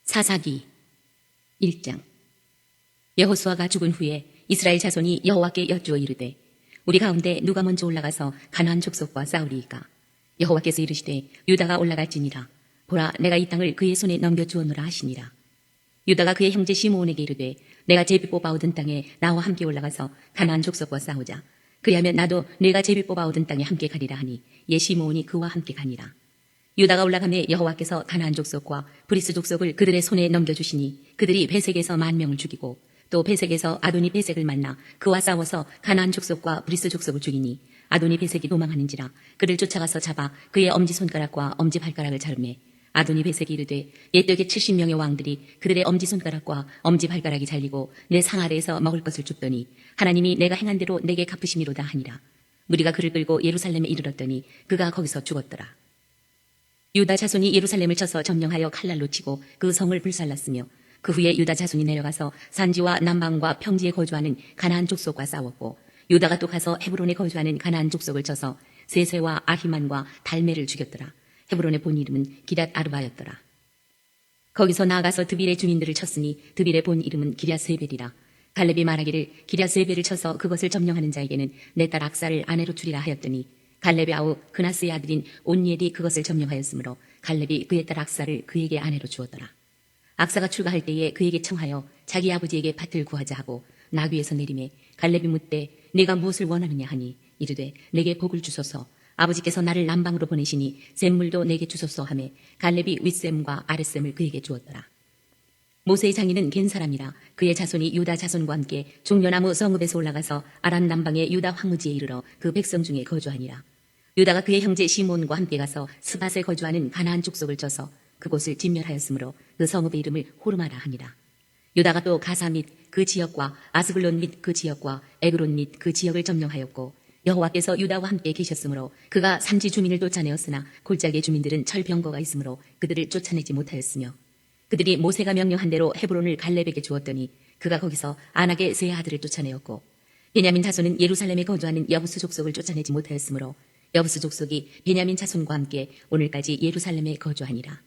사사기 1장. 여호수아가 죽은 후에 이스라엘 자손이 여호와께 여쭈어 이르되 우리 가운데 누가 먼저 올라가서 가나안 족속과 싸우리이까. 여호와께서 이르시되 유다가 올라갈지니라. 보라, 내가 이 땅을 그의 손에 넘겨주었노라 하시니라. 유다가 그의 형제 시므온에게 이르되 내가 제비 뽑아 얻은 땅에 나와 함께 올라가서 가나안 족속과 싸우자. 그리하면 나도 내가 제비 뽑아 얻은 땅에 함께 가리라 하니 예 시므온이 그와 함께 가니라. 유다가 올라가매 여호와께서 가나안 족속과 브리스 족속을 그들의 손에 넘겨주시니 그들이 베색에서 10,000명을 죽이고 또 베색에서 아도니 베색을 만나 그와 싸워서 가나안 족속과 브리스 족속을 죽이니 아도니 베색이 도망하는지라 그를 쫓아가서 잡아 그의 엄지손가락과 엄지발가락을 자르매 아도니 베색이 이르되 옛적에 70명의 왕들이 그들의 엄지손가락과 엄지발가락이 잘리고 내 상 아래에서 먹을 것을 줍더니 하나님이 내가 행한 대로 내게 갚으심이로다 하니라. 무리가 그를 끌고 예루살렘에 이르렀더니 그가 거기서 죽었더라. 유다 자손이 예루살렘을 쳐서 점령하여 칼날로 치고 그 성을 불살랐으며 그 후에 유다 자손이 내려가서 산지와 남방과 평지에 거주하는 가나안 족속과 싸웠고 유다가 또 가서 헤브론에 거주하는 가나안 족속을 쳐서 세세와 아히만과 달메를 죽였더라. 헤브론의 본 이름은 기럇 아르바였더라. 거기서 나아가서 드빌의 주민들을 쳤으니 드빌의 본 이름은 기럇세벨이라. 갈렙이 말하기를 기럇세벨을 쳐서 그것을 점령하는 자에게는 내 딸 악사를 아내로 주리라 하였더니 갈렙의 아우 그나스의 아들인 온니엘이 그것을 점령하였으므로 갈렙이 그의 딸 악사를 그에게 아내로 주었더라. 악사가 출가할 때에 그에게 청하여 자기 아버지에게 밭을 구하자 하고 나귀에서 내림에 갈렙이 묻되 네가 무엇을 원하느냐 하니 이르되 내게 복을 주소서. 아버지께서 나를 남방으로 보내시니 샘물도 내게 주소서 하매 갈렙이 윗샘과 아랫샘을 그에게 주었더라. 모세의 장인은 겐 사람이라. 그의 자손이 유다 자손과 함께 종려나무 성읍에서 올라가서 아란 남방의 유다 황무지에 이르러 그 백성 중에 거주하니라. 유다가 그의 형제 시몬과 함께 가서 스밧에 거주하는 가나안 족속을 쳐서 그곳을 진멸하였으므로 그 성읍의 이름을 호르마라 하니라. 유다가 또 가사 및 그 지역과 아스글론 및 그 지역과 에그론 및 그 지역을 점령하였고 여호와께서 유다와 함께 계셨으므로 그가 산지 주민을 쫓아내었으나 골짜기의 주민들은 철병거가 있으므로 그들을 쫓아내지 못하였으며 그들이 모세가 명령한 대로 헤브론을 갈렙에게 주었더니 그가 거기서 아낙의 세 아들을 쫓아내었고 베냐민 자손은 예루살렘에 거주하는 여부스 족속을 쫓아내지 못하였으므로 여부스 족속이 베냐민 자손과 함께 오늘까지 예루살렘에 거주하니라.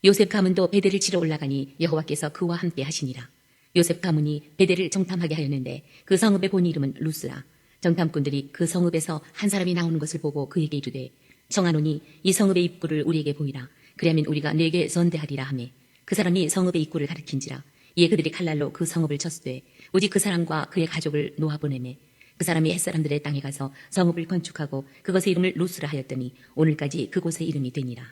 요셉 가문도 베델을 치러 올라가니 여호와께서 그와 함께 하시니라. 요셉 가문이 베델을 정탐하게 하였는데 그 성읍의 본 이름은 루스라. 정탐꾼들이 그 성읍에서 한 사람이 나오는 것을 보고 그에게 이르되 청하노니 이 성읍의 입구를 우리에게 보이라. 그리하면 우리가 네게 선대하리라 하매 그 사람이 성읍의 입구를 가리킨지라. 이에 그들이 칼날로 그 성읍을 쳤으되 오직 그 사람과 그의 가족을 놓아보내매 그 사람이 햇사람들의 땅에 가서 성읍을 건축하고 그것의 이름을 루스라 하였더니 오늘까지 그곳의 이름이 되니라.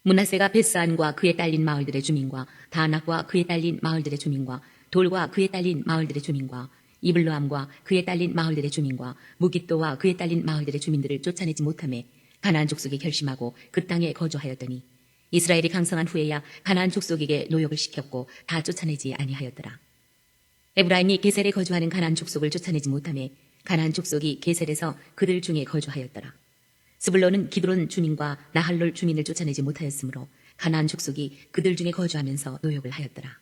므낫세가 벳산과 그에 딸린 마을들의 주민과 다낙과 그에 딸린 마을들의 주민과 돌과 그에 딸린 마을들의 주민과 이블로암과 그에 딸린 마을들의 주민과 무깃도와 그에 딸린 마을들의 주민들을 쫓아내지 못하매 가나안 족속이 결심하고 그 땅에 거주하였더니 이스라엘이 강성한 후에야 가나안 족속에게 노역을 시켰고 다 쫓아내지 아니하였더라. 에브라임이 게셀에 거주하는 가나안 족속을 쫓아내지 못하매 가나안 족속이 게셀에서 그들 중에 거주하였더라. 스불론은 기드론 주민과 나할롤 주민을 쫓아내지 못하였으므로 가나안 족속이 그들 중에 거주하면서 노역을 하였더라.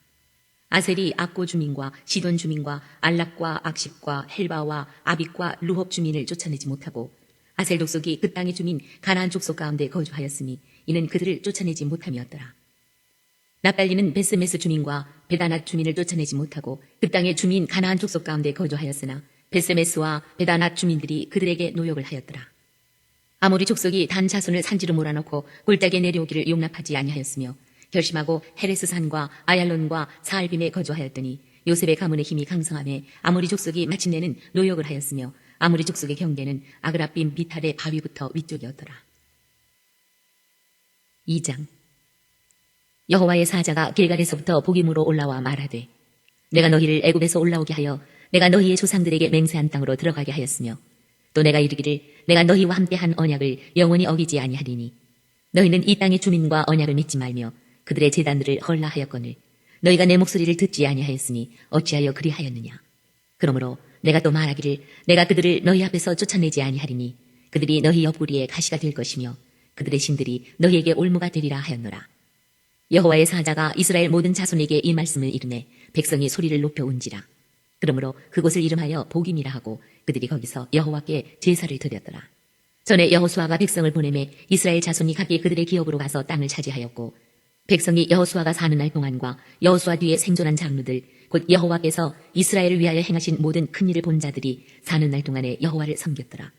아셀이 악고 주민과 시돈 주민과 알랍과 악십과 헬바와 아빅과 루홉 주민을 쫓아내지 못하고 아셀 족속이 그 땅의 주민 가나안 족속 가운데 거주하였으니 이는 그들을 쫓아내지 못함이었더라. 납달리는 베스메스 주민과 베다낫 주민을 쫓아내지 못하고 그 땅의 주민 가나안 족속 가운데 거주하였으나 베스메스와 베다낫 주민들이 그들에게 노역을 하였더라. 아모리 족속이 단 자손을 산지로 몰아넣고 골짜기에 내려오기를 용납하지 아니하였으며 결심하고 헤레스산과 아얄론과 사알빔에 거주하였더니 요셉의 가문의 힘이 강성하며 아모리 족속이 마침내는 노역을 하였으며 아모리 족속의 경계는 아그라빔 비탈의 바위부터 위쪽이었더라. 2장. 여호와의 사자가 길갈에서부터 복임으로 올라와 말하되 내가 너희를 애굽에서 올라오게 하여 내가 너희의 조상들에게 맹세한 땅으로 들어가게 하였으며 또 내가 이르기를 내가 너희와 함께 한 언약을 영원히 어기지 아니하리니 너희는 이 땅의 주민과 언약을 맺지 말며 그들의 제단들을 헐라하였거늘 너희가 내 목소리를 듣지 아니하였으니 어찌하여 그리하였느냐. 그러므로 내가 또 말하기를 내가 그들을 너희 앞에서 쫓아내지 아니하리니 그들이 너희 옆구리에 가시가 될 것이며 그들의 신들이 너희에게 올무가 되리라 하였노라. 여호와의 사자가 이스라엘 모든 자손에게 이 말씀을 이르매 백성이 소리를 높여 운지라. 그러므로 그곳을 이름하여 복임이라 하고 그들이 거기서 여호와께 제사를 드렸더라. 전에 여호수아가 백성을 보내매 이스라엘 자손이 각기 그들의 기업으로 가서 땅을 차지하였고 백성이 여호수아가 사는 날 동안과 여호수아 뒤에 생존한 장로들 곧 여호와께서 이스라엘을 위하여 행하신 모든 큰 일을 본 자들이 사는 날 동안에 여호와를 섬겼더라.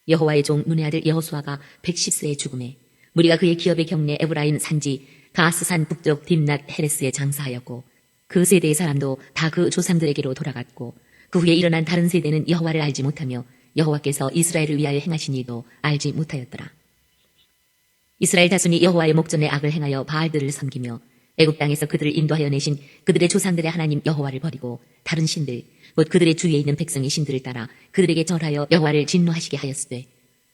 여호와의 종 눈의 아들 여호수아가 110세에 죽음에 무리가 그의 기업의 경내 에브라임 산지 가스산 북쪽 딥낫 헤레스에 장사하였고 그 세대의 사람도 다 그 조상들에게로 돌아갔고 그 후에 일어난 다른 세대는 여호와를 알지 못하며 여호와께서 이스라엘을 위하여 행하신 일도 알지 못하였더라. 이스라엘 자손이 여호와의 목전에 악을 행하여 바알들을 섬기며 애굽 땅에서 그들을 인도하여 내신 그들의 조상들의 하나님 여호와를 버리고 다른 신들 곧 그들의 주위에 있는 백성의 신들을 따라 그들에게 절하여 여호와를 진노하시게 하였으되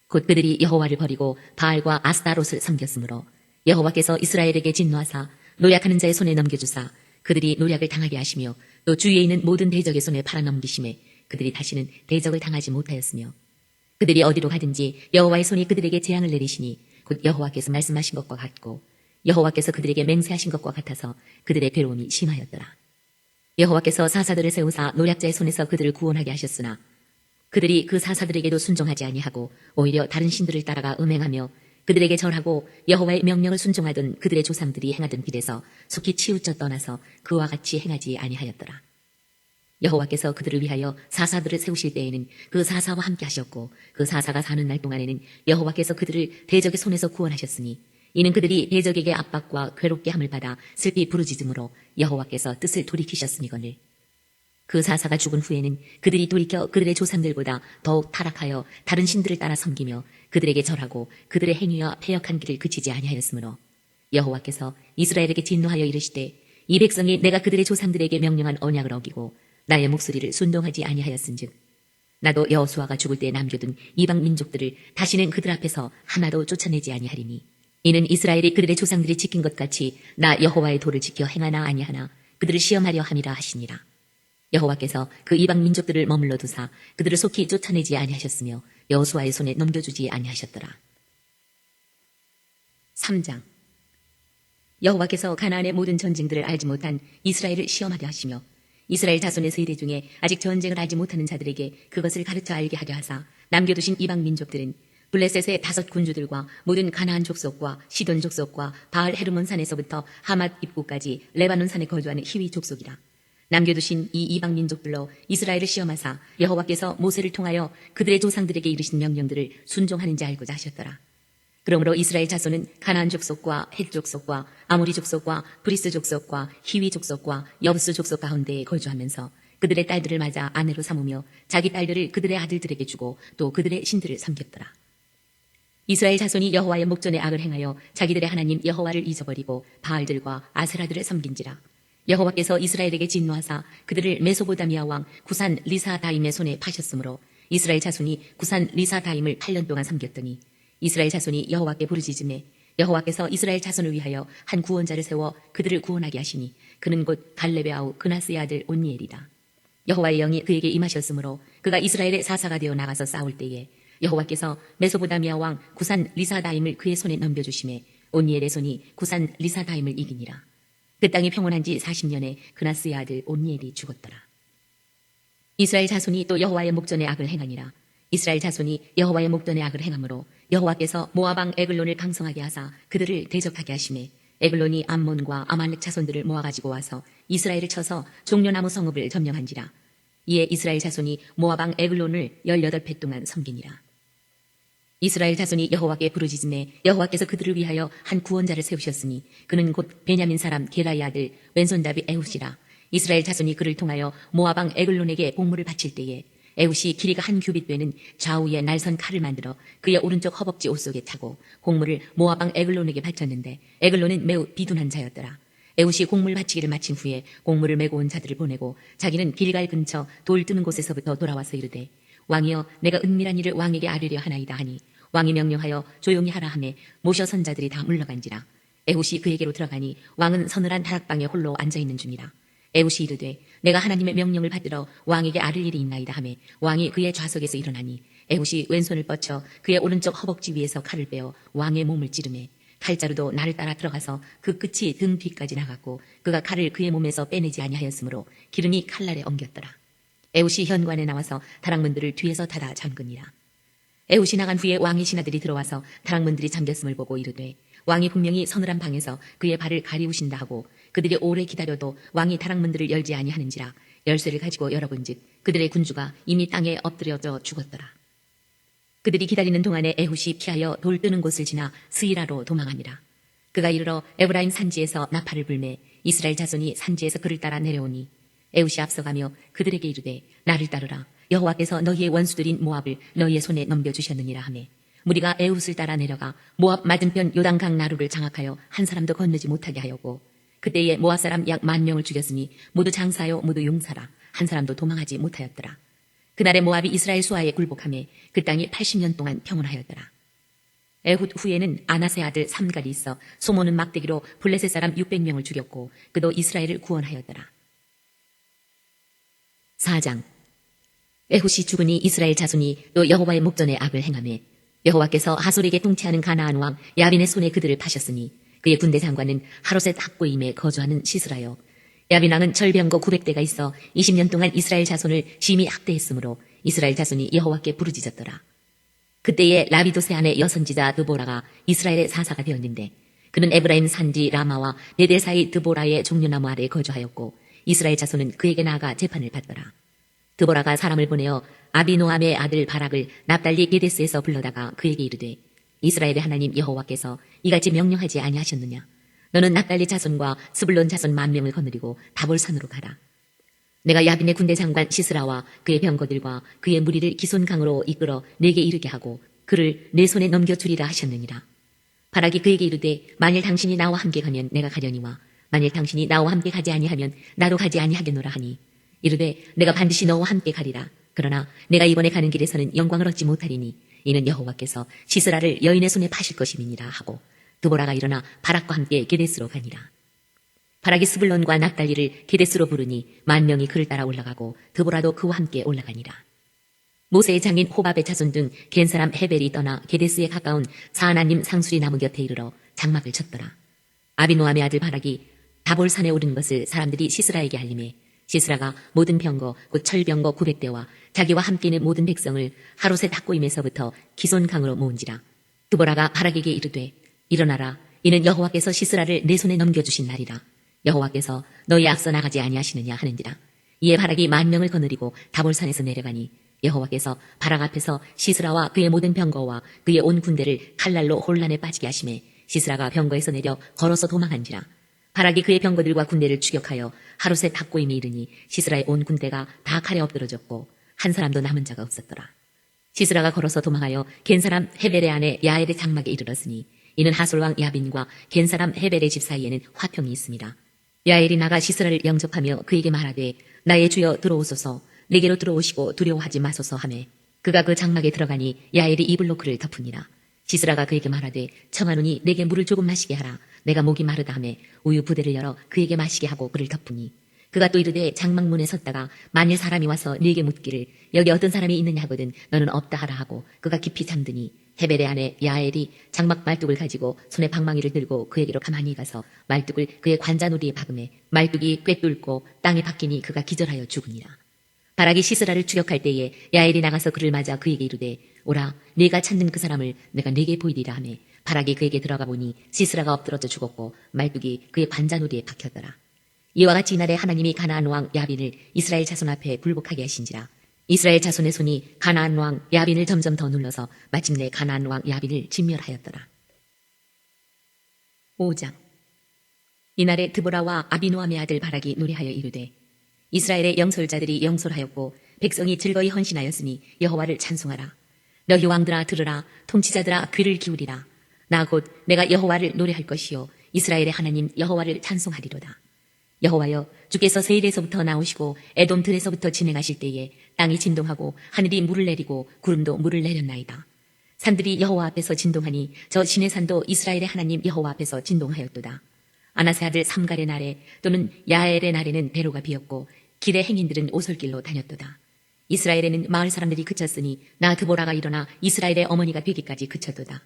곧 그들이 여호와를 버리고 바알과 아스타롯을 섬겼으므로 여호와께서 이스라엘에게 진노하사 노략하는 자의 손에 넘겨주사 그들이 노략을 당하게 하시며 또 주위에 있는 모든 대적의 손에 팔아넘기심에 그들이 다시는 대적을 당하지 못하였으며 그들이 어디로 가든지 여호와의 손이 그들에게 재앙을 내리시니 곧 여호와께서 말씀하신 것과 같고 여호와께서 그들에게 맹세하신 것과 같아서 그들의 괴로움이 심하였더라. 여호와께서 사사들을 세우사 노략자의 손에서 그들을 구원하게 하셨으나 그들이 그 사사들에게도 순종하지 아니하고 오히려 다른 신들을 따라가 음행하며 그들에게 절하고 여호와의 명령을 순종하던 그들의 조상들이 행하던 길에서 속히 치우쳐 떠나서 그와 같이 행하지 아니하였더라. 여호와께서 그들을 위하여 사사들을 세우실 때에는 그 사사와 함께 하셨고 그 사사가 사는 날 동안에는 여호와께서 그들을 대적의 손에서 구원하셨으니 이는 그들이 대적에게 압박과 괴롭게 함을 받아 슬피 부르짖음으로 여호와께서 뜻을 돌이키셨음이거늘 그 사사가 죽은 후에는 그들이 돌이켜 그들의 조상들보다 더욱 타락하여 다른 신들을 따라 섬기며 그들에게 절하고 그들의 행위와 패역한 길을 그치지 아니하였으므로 여호와께서 이스라엘에게 진노하여 이르시되 이 백성이 내가 그들의 조상들에게 명령한 언약을 어기고 나의 목소리를 순종하지 아니하였은즉 나도 여호수아가 죽을 때 남겨둔 이방 민족들을 다시는 그들 앞에서 하나도 쫓아내지 아니하리니 이는 이스라엘이 그들의 조상들이 지킨 것 같이 나 여호와의 도를 지켜 행하나 아니하나 그들을 시험하려 함이라 하시니라. 여호와께서 그 이방 민족들을 머물러 두사 그들을 속히 쫓아내지 아니하셨으며 여호수아의 손에 넘겨주지 아니하셨더라. 3장 여호와께서 가나안의 모든 전쟁들을 알지 못한 이스라엘을 시험하려 하시며 이스라엘 자손의 세대 중에 아직 전쟁을 알지 못하는 자들에게 그것을 가르쳐 알게 하려 하사 남겨두신 이방 민족들은 블레셋의 5 군주들과 모든 가나안 족속과 시돈 족속과 바알 헤르몬 산에서부터 하맛 입구까지 레바논 산에 거주하는 히위 족속이라. 남겨두신 이 이방 민족들로 이스라엘을 시험하사 여호와께서 모세를 통하여 그들의 조상들에게 이르신 명령들을 순종하는지 알고자 하셨더라. 그러므로 이스라엘 자손은 가나안 족속과 헷 족속과 아모리 족속과 브리스 족속과 히위 족속과 여부스 족속 가운데에 거주하면서 그들의 딸들을 맞아 아내로 삼으며 자기 딸들을 그들의 아들들에게 주고 또 그들의 신들을 섬겼더라. 이스라엘 자손이 여호와의 목전에 악을 행하여 자기들의 하나님 여호와를 잊어버리고 바알들과 아세라들을 섬긴지라. 여호와께서 이스라엘에게 진노하사 그들을 메소보다미아 왕 구산 리사다임의 손에 파셨으므로 이스라엘 자손이 구산 리사다임을 8년 동안 섬겼더니 이스라엘 자손이 여호와께 부르짖음에 여호와께서 이스라엘 자손을 위하여 한 구원자를 세워 그들을 구원하게 하시니 그는 곧 갈렙의 아우 그나스의 아들 온니엘이다. 여호와의 영이 그에게 임하셨으므로 그가 이스라엘의 사사가 되어 나가서 싸울 때에 여호와께서 메소보다미아 왕 구산 리사다임을 그의 손에 넘겨주심에 온니엘의 손이 구산 리사다임을 이기니라. 그 땅이 평온한 지 40년에 그나스의 아들 온니엘이 죽었더라. 이스라엘 자손이 또 여호와의 목전에 악을 행하니라. 이스라엘 자손이 여호와의 목전에 악을 행함으로 여호와께서 모압왕 에글론을 강성하게 하사 그들을 대적하게 하심에 에글론이 암몬과 아말렉 자손들을 모아가지고 와서 이스라엘을 쳐서 종려나무 성읍을 점령한지라. 이에 이스라엘 자손이 모압왕 에글론을 18해 동안 섬기니라. 이스라엘 자손이 여호와께 부르짖음에 여호와께서 그들을 위하여 한 구원자를 세우셨으니 그는 곧 베냐민 사람 게라의 아들 왼손잡이 에훗이라. 이스라엘 자손이 그를 통하여 모압왕 에글론에게 공물을 바칠 때에 에훗이 길이가 1규빗 되는 좌우에 날선 칼을 만들어 그의 오른쪽 허벅지 옷 속에 차고 공물을 모압왕 에글론에게 바쳤는데 에글론은 매우 비둔한 자였더라. 에훗이 공물 바치기를 마친 후에 공물을 메고 온 자들을 보내고 자기는 길갈 근처 돌 뜨는 곳에서부터 돌아와서 이르되 왕이여 내가 은밀한 일을 왕에게 아뢰려 하나이다 하니 왕이 명령하여 조용히 하라 하매 모셔 선 자들이 다 물러간지라. 에훗이 그에게로 들어가니 왕은 서늘한 다락방에 홀로 앉아있는 중이라. 에훗이 이르되 내가 하나님의 명령을 받들어 왕에게 아를 일이 있나이다 하매 왕이 그의 좌석에서 일어나니 에훗이 왼손을 뻗쳐 그의 오른쪽 허벅지 위에서 칼을 빼어 왕의 몸을 찌르매 칼자루도 나를 따라 들어가서 그 끝이 등 뒤까지 나갔고 그가 칼을 그의 몸에서 빼내지 아니하였으므로 기름이 칼날에 엉겼더라. 에훗이 현관에 나와서 다락문들을 뒤에서 닫아 잠그니라. 에훗이 나간 후에 왕의 신하들이 들어와서 다락문들이 잠겼음을 보고 이르되 왕이 분명히 서늘한 방에서 그의 발을 가리우신다 하고 그들이 오래 기다려도 왕이 다락문들을 열지 아니하는지라 열쇠를 가지고 열어본즉 그들의 군주가 이미 땅에 엎드려져 죽었더라. 그들이 기다리는 동안에 에훗이 피하여 돌 뜨는 곳을 지나 스이라로 도망하니라. 그가 이르러 에브라임 산지에서 나팔을 불매 이스라엘 자손이 산지에서 그를 따라 내려오니 에훗이 앞서가며 그들에게 이르되 나를 따르라. 여호와께서 너희의 원수들인 모압을 너희의 손에 넘겨주셨느니라 하매 무리가 에훗을 따라 내려가 모압 맞은편 요단강 나루를 장악하여 한 사람도 건너지 못하게 하였고 그때에 모압 사람 약 10,000명을 죽였으니 모두 장사요 모두 용사라. 한 사람도 도망하지 못하였더라. 그날에 모압이 이스라엘 수하에 굴복하며 그 땅이 80년 동안 평온하였더라. 에훗 후에는 아나세 아들 삼갈이 있어 소모는 막대기로 블레셋 사람 600명을 죽였고 그도 이스라엘을 구원하였더라. 4장. 에훗이 죽으니 이스라엘 자손이 또 여호와의 목전에 악을 행하며 여호와께서 하솔에게 통치하는 가나안 왕 야빈의 손에 그들을 파셨으니 그의 군대 장관은 하롯셋 학고임에 거주하는 시스라요. 야빈 왕은 철병거 900대가 있어 20년 동안 이스라엘 자손을 심히 학대했으므로 이스라엘 자손이 여호와께 부르짖었더라. 그때에 라비도세 아내 여선지자 드보라가 이스라엘의 사사가 되었는데 그는 에브라임 산지 라마와 베델 사이 드보라의 종려나무 아래에 거주하였고 이스라엘 자손은 그에게 나아가 재판을 받더라. 드보라가 사람을 보내어 아비노함의 아들 바락을 납달리 게데스에서 불러다가 그에게 이르되 이스라엘의 하나님 여호와께서 이같이 명령하지 아니하셨느냐. 너는 납달리 자손과 스불론 자손 10,000명을 거느리고 다볼산으로 가라. 내가 야빈의 군대 장관 시스라와 그의 병거들과 그의 무리를 기손강으로 이끌어 내게 이르게 하고 그를 내 손에 넘겨주리라 하셨느니라. 바락이 그에게 이르되 만일 당신이 나와 함께 가면 내가 가려니와 만일 당신이 나와 함께 가지 아니하면 나도 가지 아니하겠노라 하니 이르되 내가 반드시 너와 함께 가리라. 그러나 내가 이번에 가는 길에서는 영광을 얻지 못하리니 이는 여호와께서 시스라를 여인의 손에 파실 것임이니라 하고 드보라가 일어나 바락과 함께 게데스로 가니라. 바락이 스불론과 납달리를 게데스로 부르니 10,000명이 그를 따라 올라가고 드보라도 그와 함께 올라가니라. 모세의 장인 호밥의 자손 등 겐사람 헤벨이 떠나 게데스에 가까운 사하나님 상수리 나무 곁에 이르러 장막을 쳤더라. 아비노함의 아들 바락이 다볼산에 오른 것을 사람들이 시스라에게 알림해 시스라가 모든 병거 곧 철병거 900대와 자기와 함께 있는 모든 백성을 하롯의 닭고임에서부터 기손강으로 모은지라. 드보라가 바락에게 이르되 일어나라. 이는 여호와께서 시스라를 내 손에 넘겨주신 날이라. 여호와께서 너희 앞서 나가지 아니하시느냐 하는지라. 이에 바락이 10,000명을 거느리고 다볼산에서 내려가니 여호와께서 바락 앞에서 시스라와 그의 모든 병거와 그의 온 군대를 칼날로 혼란에 빠지게 하심에 시스라가 병거에서 내려 걸어서 도망한지라. 바락이 그의 병거들과 군대를 추격하여 하롯의 닭고임에 이르니 시스라의 온 군대가 다 칼에 엎드러졌고 한 사람도 남은 자가 없었더라. 시스라가 걸어서 도망하여 겐사람 헤벨의 아내 야엘의 장막에 이르렀으니 이는 하솔왕 야빈과 겐사람 헤벨의 집 사이에는 화평이 있습니다. 야엘이 나가 시스라를 영접하며 그에게 말하되 나의 주여 들어오소서. 내게로 들어오시고 두려워하지 마소서 하매 그가 그 장막에 들어가니 야엘이 이불로 그를 덮으니라. 시스라가 그에게 말하되 청하노니 내게 물을 조금 마시게 하라. 내가 목이 마르다 하매 우유 부대를 열어 그에게 마시게 하고 그를 덮으니 그가 또 이르되 장막문에 섰다가 만일 사람이 와서 네게 묻기를 여기 어떤 사람이 있느냐 하거든 너는 없다 하라 하고 그가 깊이 잠드니 헤벨의 아내 야엘이 장막 말뚝을 가지고 손에 방망이를 들고 그에게로 가만히 가서 말뚝을 그의 관자놀이에 박음에 말뚝이 꿰뚫고 땅에 박히니 그가 기절하여 죽으니라. 바락이 시스라를 추격할 때에 야엘이 나가서 그를 맞아 그에게 이르되 오라 네가 찾는 그 사람을 내가 네게 보이리라 하매 바락이 그에게 들어가 보니 시스라가 엎드러져 죽었고 말뚝이 그의 관자놀이에 박혔더라. 이와 같이 이날에 하나님이 가나안 왕 야빈을 이스라엘 자손 앞에 굴복하게 하신지라. 이스라엘 자손의 손이 가나안 왕 야빈을 점점 더 눌러서 마침내 가나안 왕 야빈을 진멸하였더라. 5장. 이날에 드보라와 아비노함의 아들 바락이 노래하여 이르되 이스라엘의 영솔자들이 영솔하였고 백성이 즐거이 헌신하였으니 여호와를 찬송하라. 너희 왕들아 들으라. 통치자들아 귀를 기울이라. 나 곧 내가 여호와를 노래할 것이요 이스라엘의 하나님 여호와를 찬송하리로다. 여호와여 주께서 세일에서부터 나오시고 에돔 들에서부터 진행하실 때에 땅이 진동하고 하늘이 물을 내리고 구름도 물을 내렸나이다. 산들이 여호와 앞에서 진동하니 저 신의 산도 이스라엘의 하나님 여호와 앞에서 진동하였도다. 아나세 아들 삼갈의 날에 또는 야엘의 날에는 배로가 비었고 길의 행인들은 오솔길로 다녔도다. 이스라엘에는 마을 사람들이 그쳤으니 나 드보라가 일어나 이스라엘의 어머니가 되기까지 그쳤도다.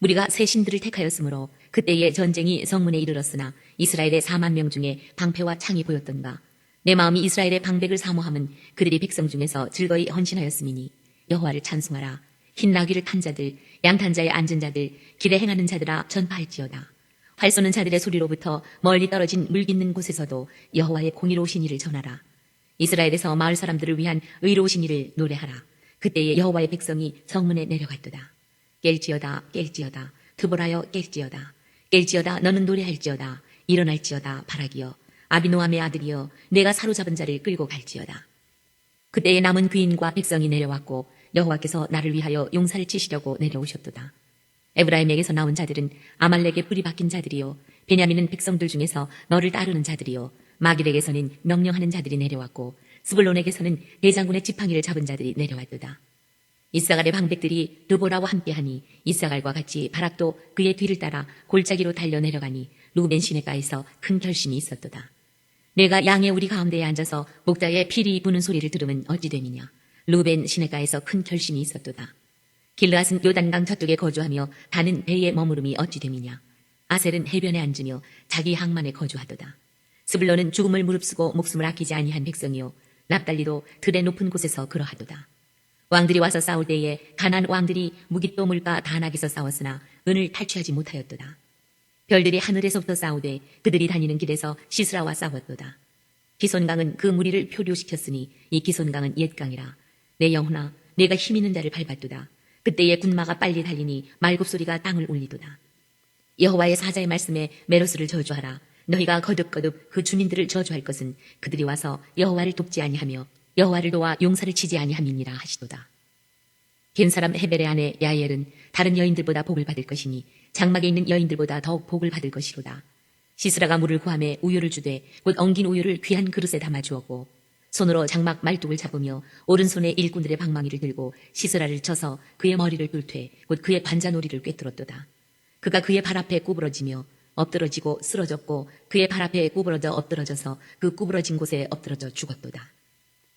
우리가 새 신들을 택하였으므로 그때의 전쟁이 성문에 이르렀으나 이스라엘의 40,000명 중에 방패와 창이 보였던가. 내 마음이 이스라엘의 방백을 사모함은 그들이 백성 중에서 즐거이 헌신하였음이니 여호와를 찬송하라. 흰 나귀를 탄 자들, 양탄 자에 앉은 자들, 길에 행하는 자들아 전파할지어다. 활 쏘는 자들의 소리로부터 멀리 떨어진 물 깃는 곳에서도 여호와의 공의로우신 일을 전하라. 이스라엘에서 마을 사람들을 위한 의로우신 일을 노래하라. 그때에 여호와의 백성이 성문에 내려갔도다. 깰지어다 깰지어다 드보라여 깰지어다. 깰지어다 너는 노래할지어다. 일어날지어다 바라기여. 아비노함의 아들이여 내가 사로잡은 자를 끌고 갈지어다. 그때에 남은 귀인과 백성이 내려왔고 여호와께서 나를 위하여 용사를 치시려고 내려오셨도다. 에브라임에게서 나온 자들은 아말렉의 불이 박힌 자들이요 베냐민은 백성들 중에서 너를 따르는 자들이요 마길에게서는 명령하는 자들이 내려왔고 스불론에게서는 대장군의 지팡이를 잡은 자들이 내려왔도다. 이사갈의 방백들이 드보라와 함께하니 이사갈과 같이 바락도 그의 뒤를 따라 골짜기로 달려 내려가니 루벤 시내가에서 큰 결심이 있었도다. 내가 양의 우리 가운데에 앉아서 목자의 피리 부는 소리를 들으면 어찌 됨이냐. 루벤 시내가에서 큰 결심이 있었도다. 길르앗은 요단강 저쪽에 거주하며 다는 배에 머무름이 어찌 됨이냐. 아셀은 해변에 앉으며 자기 항만에 거주하도다. 스불론은 죽음을 무릅쓰고 목숨을 아끼지 아니한 백성이요 납달리도 들의 높은 곳에서 그러하도다. 왕들이 와서 싸울 때에 가나안 왕들이 무깃도 물가 다낙에서 싸웠으나 은을 탈취하지 못하였도다. 별들이 하늘에서부터 싸우되 그들이 다니는 길에서 시스라와 싸웠도다. 기손강은 그 무리를 표류시켰으니 이 기손강은 옛강이라. 내 영혼아 내가 힘있는 자를 밟았도다. 그때에 군마가 빨리 달리니 말굽소리가 땅을 울리도다. 여호와의 사자의 말씀에 메로스를 저주하라. 너희가 거듭거듭 그 주민들을 저주할 것은 그들이 와서 여호와를 돕지 아니하며 여호와를 도와 용사를 치지 아니함이니라 하시도다. 겐사람 헤벨의 아내 야엘은 다른 여인들보다 복을 받을 것이니 장막에 있는 여인들보다 더욱 복을 받을 것이로다. 시스라가 물을 구하며 우유를 주되 곧 엉긴 우유를 귀한 그릇에 담아 주었고 손으로 장막 말뚝을 잡으며 오른손에 일꾼들의 방망이를 들고 시스라를 쳐서 그의 머리를 뚫되 곧 그의 관자놀이를 꿰뚫었도다. 그가 그의 발 앞에 구부러지며 엎드러지고 쓰러졌고 그의 발 앞에 구부러져 엎드러져서 그 구부러진 곳에 엎드러져 죽었도다.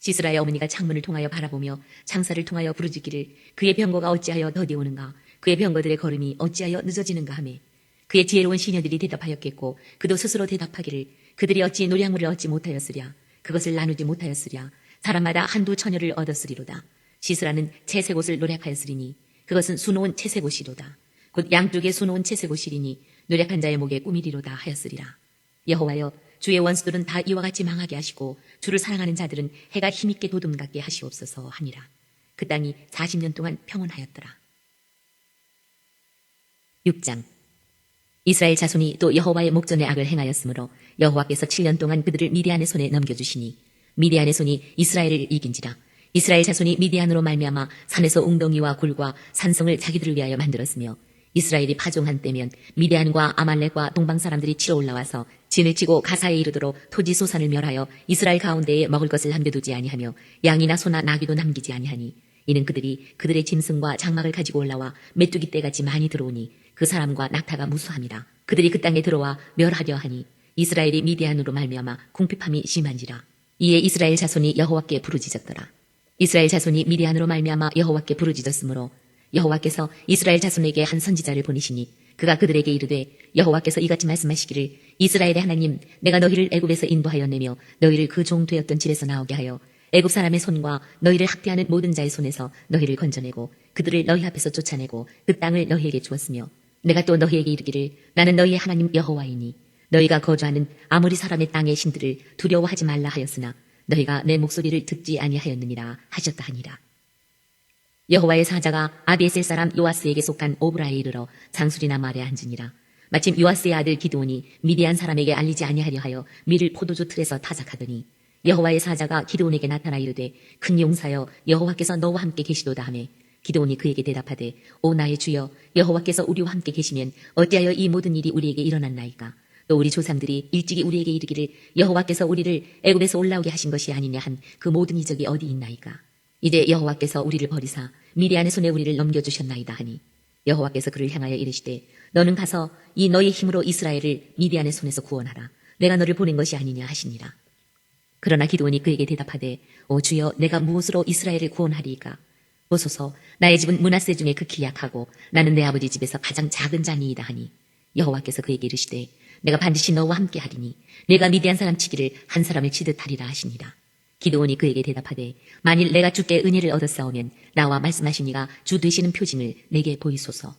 시스라의 어머니가 창문을 통하여 바라보며 창사를 통하여 부르짖기를 그의 병거가 어찌하여 더디 오는가 그의 병거들의 걸음이 어찌하여 늦어지는가 하매 그의 지혜로운 시녀들이 대답하였겠고 그도 스스로 대답하기를 그들이 어찌 노량물을 얻지 못하였으랴 그것을 나누지 못하였으랴 사람마다 한두 처녀를 얻었으리로다. 시스라는 채색 옷을 노력하였으리니 그것은 수놓은 채색 옷이로다. 곧 양쪽에 수놓은 채색 옷이리니 노력한 자의 목에 꾸미리로다 하였으리라. 여호와여 주의 원수들은 다 이와 같이 망하게 하시고 주를 사랑하는 자들은 해가 힘있게 도둠같게 하시옵소서 하니라. 그 땅이 40년 동안 평온하였더라. 6장 이스라엘 자손이 또 여호와의 목전에 악을 행하였으므로 여호와께서 7년 동안 그들을 미디안의 손에 넘겨주시니 미디안의 손이 이스라엘을 이긴지라. 이스라엘 자손이 미디안으로 말미암아 산에서 웅덩이와 굴과 산성을 자기들을 위하여 만들었으며 이스라엘이 파종한 때면 미디안과 아말렉과 동방 사람들이 치러 올라와서 진을 치고 가사에 이르도록 토지 소산을 멸하여 이스라엘 가운데에 먹을 것을 남겨두지 아니하며 양이나 소나 나귀도 남기지 아니하니 이는 그들이 그들의 짐승과 장막을 가지고 올라와 메뚜기 떼같이 많이 들어오니 그 사람과 낙타가 무수함이라. 그들이 그 땅에 들어와 멸하려 하니 이스라엘이 미디안으로 말미암아 궁핍함이 심한지라. 이에 이스라엘 자손이 여호와께 부르짖었더라. 이스라엘 자손이 미디안으로 말미암아 여호와께 부르짖었으므로 여호와께서 이스라엘 자손에게 한 선지자를 보내시니 그가 그들에게 이르되 여호와께서 이같이 말씀하시기를 이스라엘의 하나님 내가 너희를 애굽에서 인도하여 내며 너희를 그 종 되었던 집에서 나오게 하여 애굽 사람의 손과 너희를 학대하는 모든 자의 손에서 너희를 건져내고 그들을 너희 앞에서 쫓아내고 그 땅을 너희에게 주었으며 내가 또 너희에게 이르기를 나는 너희의 하나님 여호와이니 너희가 거주하는 아모리 사람의 땅의 신들을 두려워하지 말라 하였으나 너희가 내 목소리를 듣지 아니하였느니라 하셨다 하니라. 여호와의 사자가 아비에셀 사람 요아스에게 속한 오브라에 이르러 장술이나 말에 앉으니라. 마침 요아스의 아들 기드온이 미디안 사람에게 알리지 아니하려 하여 밀을 포도주 틀에서 타작하더니 여호와의 사자가 기드온에게 나타나 이르되 큰 용사여 여호와께서 너와 함께 계시도다 하매 기드온이 그에게 대답하되 오 나의 주여 여호와께서 우리와 함께 계시면 어찌하여 이 모든 일이 우리에게 일어났나이까. 또 우리 조상들이 일찍이 우리에게 이르기를 여호와께서 우리를 애굽에서 올라오게 하신 것이 아니냐 한 그 모든 이적이 어디 있나이까. 이제 여호와께서 우리를 버리사 미디안의 손에 우리를 넘겨주셨나이다 하니 여호와께서 그를 향하여 이르시되 너는 가서 이 너의 힘으로 이스라엘을 미디안의 손에서 구원하라. 내가 너를 보낸 것이 아니냐 하시니라. 그러나 기드온이 그에게 대답하되 오 주여 내가 무엇으로 이스라엘을 구원하리이까. 보소서 나의 집은 므낫세 중에 극히 약하고 나는 내 아버지 집에서 가장 작은 자니이다 하니 여호와께서 그에게 이르시되 내가 반드시 너와 함께 하리니 내가 미디안 사람 치기를 한 사람을 치듯 하리라 하시니라. 기드온이 그에게 대답하되 만일 내가 주께 은혜를 얻었사오면 나와 말씀하신 이가 주 되시는 표징을 내게 보이소서.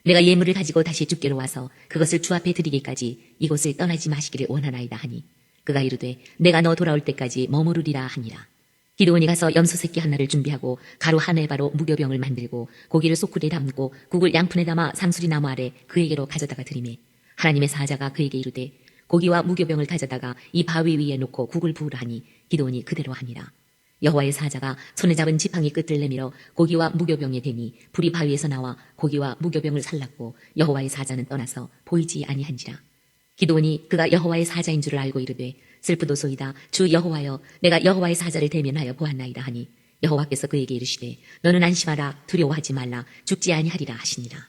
내가 예물을 가지고 다시 주께로 와서 그것을 주 앞에 드리기까지 이곳을 떠나지 마시기를 원하나이다 하니 그가 이르되 내가 너 돌아올 때까지 머무르리라 하니라. 기드온이 가서 염소 새끼 하나를 준비하고 가루 한 에바로 무교병을 만들고 고기를 소쿠리에 담고 국을 양푼에 담아 상수리 나무 아래 그에게로 가져다가 드리매 하나님의 사자가 그에게 이르되 고기와 무교병을 가져다가 이 바위 위에 놓고 국을 부으라 하니 기드온이 그대로 하니라. 여호와의 사자가 손에 잡은 지팡이 끝을 내밀어 고기와 무교병에 대니 불이 바위에서 나와 고기와 무교병을 살랐고 여호와의 사자는 떠나서 보이지 아니한지라. 기드온이 그가 여호와의 사자인 줄을 알고 이르되 슬프도소이다 주 여호와여 내가 여호와의 사자를 대면하여 보았나이다 하니 여호와께서 그에게 이르시되 너는 안심하라 두려워하지 말라 죽지 아니하리라 하시니라.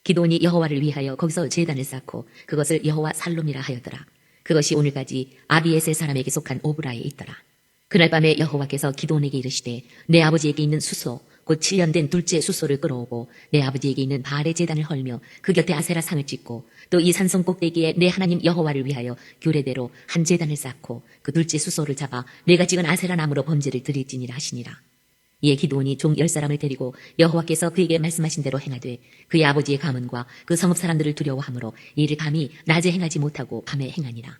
기드온이 여호와를 위하여 거기서 제단을 쌓고 그것을 여호와 살롬이라 하였더라. 그것이 오늘까지 아비에셀 사람에게 속한 오브라에 있더라. 그날 밤에 여호와께서 기드온에게 이르시되 내 아버지에게 있는 수소 곧 7년 된 둘째 수소를 끌어오고 내 아버지에게 있는 바알의 제단을 헐며 그 곁에 아세라 상을 찍고 또 이 산성 꼭대기에 내 하나님 여호와를 위하여 규례대로 한 제단을 쌓고 그 둘째 수소를 잡아 내가 찍은 아세라 나무로 범죄를 드릴지니라 하시니라. 이에 기드온이 종 10사람을 데리고 여호와께서 그에게 말씀하신 대로 행하되 그의 아버지의 가문과 그 성읍 사람들을 두려워하므로 이를 감히 낮에 행하지 못하고 밤에 행하니라.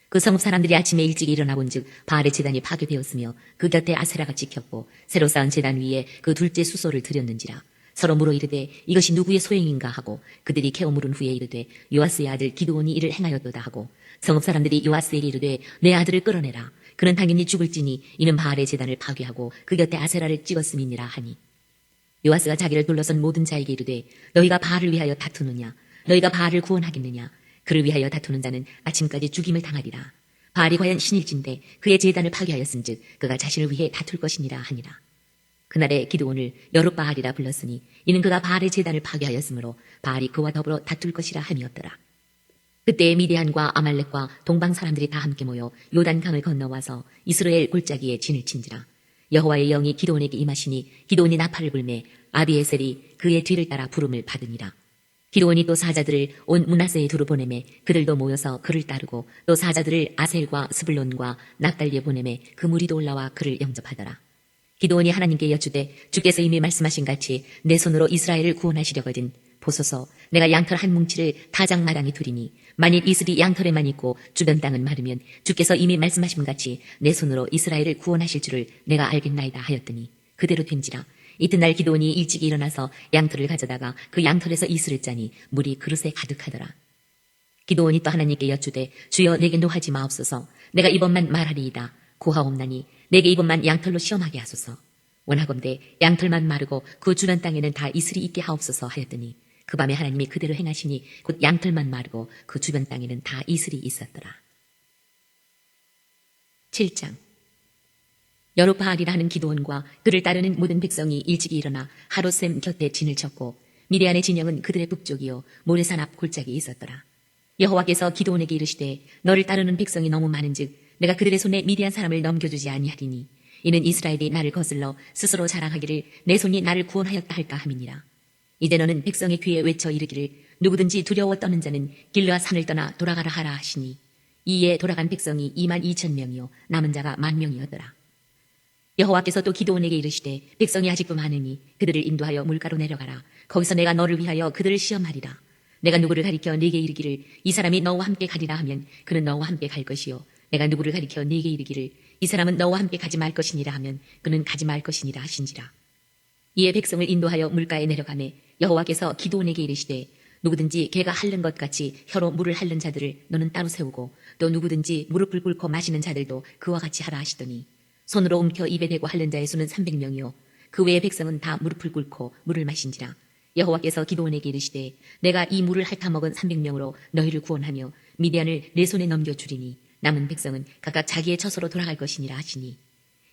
그 성읍 사람들이 아침에 일찍 일어나 본즉 바알의 제단이 파괴되었으며 그 곁에 아세라가 찍혔고 새로 쌓은 제단 위에 그 둘째 수소를 드렸는지라. 서로 물어 이르되 이것이 누구의 소행인가 하고 그들이 캐어 물은 후에 이르되 요아스의 아들 기드온이 이를 행하였도다 하고 성읍 사람들이 요아스에게 이르되 내 아들을 끌어내라. 그는 당연히 죽을지니 이는 바알의 제단을 파괴하고 그 곁에 아세라를 찍었음이니라 하니 요아스가 자기를 둘러선 모든 자에게 이르되 너희가 바알을 위하여 다투느냐 너희가 바알을 구원하겠느냐 그를 위하여 다투는 자는 아침까지 죽임을 당하리라. 바알이 과연 신일진데 그의 제단을 파괴하였은즉 그가 자신을 위해 다툴 것이니라 하니라. 그날에 기드온을 여룻바알이라 불렀으니 이는 그가 바알의 제단을 파괴하였으므로 바알이 그와 더불어 다툴 것이라 함이었더라. 그때 미디안과 아말렉과 동방 사람들이 다 함께 모여 요단강을 건너와서 이스라엘 골짜기에 진을 친지라. 여호와의 영이 기드온에게 임하시니 기드온이 나팔을 불매 아비에셀이 그의 뒤를 따라 부름을 받으니라. 기드온이 또 사자들을 온 므낫세에 두루 보내매 그들도 모여서 그를 따르고 또 사자들을 아셀과 스불론과 납달리에 보내매 그 무리도 올라와 그를 영접하더라. 기드온이 하나님께 여쭈되 주께서 이미 말씀하신 같이 내 손으로 이스라엘을 구원하시려거든 보소서 내가 양털 한 뭉치를 타작마당에 두리니 만일 이슬이 양털에만 있고 주변 땅은 마르면 주께서 이미 말씀하신 같이 내 손으로 이스라엘을 구원하실 줄을 내가 알겠나이다 하였더니 그대로 된지라. 이튿날 기드온이 일찍 일어나서 양털을 가져다가 그 양털에서 이슬을 짜니 물이 그릇에 가득하더라. 기드온이 또 하나님께 여쭈되 주여 내게 노하지 마옵소서 내가 이번만 말하리이다 고하옵나니 내게 이번만 양털로 시험하게 하소서. 원하건대 양털만 마르고 그 주변 땅에는 다 이슬이 있게 하옵소서 하였더니 그 밤에 하나님이 그대로 행하시니 곧 양털만 마르고 그 주변 땅에는 다 이슬이 있었더라. 7장 여룻바알이라 하는 기드온과 그를 따르는 모든 백성이 일찍이 일어나 하롯셈 곁에 진을 쳤고 미디안의 진영은 그들의 북쪽이요 모레산 앞 골짜기에 있었더라. 여호와께서 기드온에게 이르시되 너를 따르는 백성이 너무 많은즉 내가 그들의 손에 미디안 사람을 넘겨주지 아니하리니 이는 이스라엘이 나를 거슬러 스스로 자랑하기를 내 손이 나를 구원하였다 할까 함이니라. 이제 너는 백성의 귀에 외쳐 이르기를 누구든지 두려워 떠는 자는 길르앗 산을 떠나 돌아가라 하라 하시니 이에 돌아간 백성이 22,000명이요 남은 자가 10,000명이었더라. 여호와께서 또 기드온에게 이르시되 백성이 아직도 많으니 그들을 인도하여 물가로 내려가라. 거기서 내가 너를 위하여 그들을 시험하리라. 내가 누구를 가리켜 네게 이르기를 이 사람이 너와 함께 가리라 하면 그는 너와 함께 갈 것이요 내가 누구를 가리켜 네게 이르기를 이 사람은 너와 함께 가지 말 것이니라 하면 그는 가지 말 것이니라 하신지라. 이에 백성을 인도하여 물가에 내려가매 여호와께서 기드온에게 이르시되 누구든지 개가 핥는 것 같이 혀로 물을 핥는 자들을 너는 따로 세우고 또 누구든지 무릎을 꿇고 마시는 자들도 그와 같이 하라 하시더니 손으로 움켜 입에 대고 핥는 자의 수는 300명이요 그 외의 백성은 다 무릎을 꿇고 물을 마신지라. 여호와께서 기드온에게 이르시되 내가 이 물을 핥아먹은 300명으로 너희를 구원하며 미디안을 내 손에 넘겨주리니 남은 백성은 각각 자기의 처소로 돌아갈 것이니라 하시니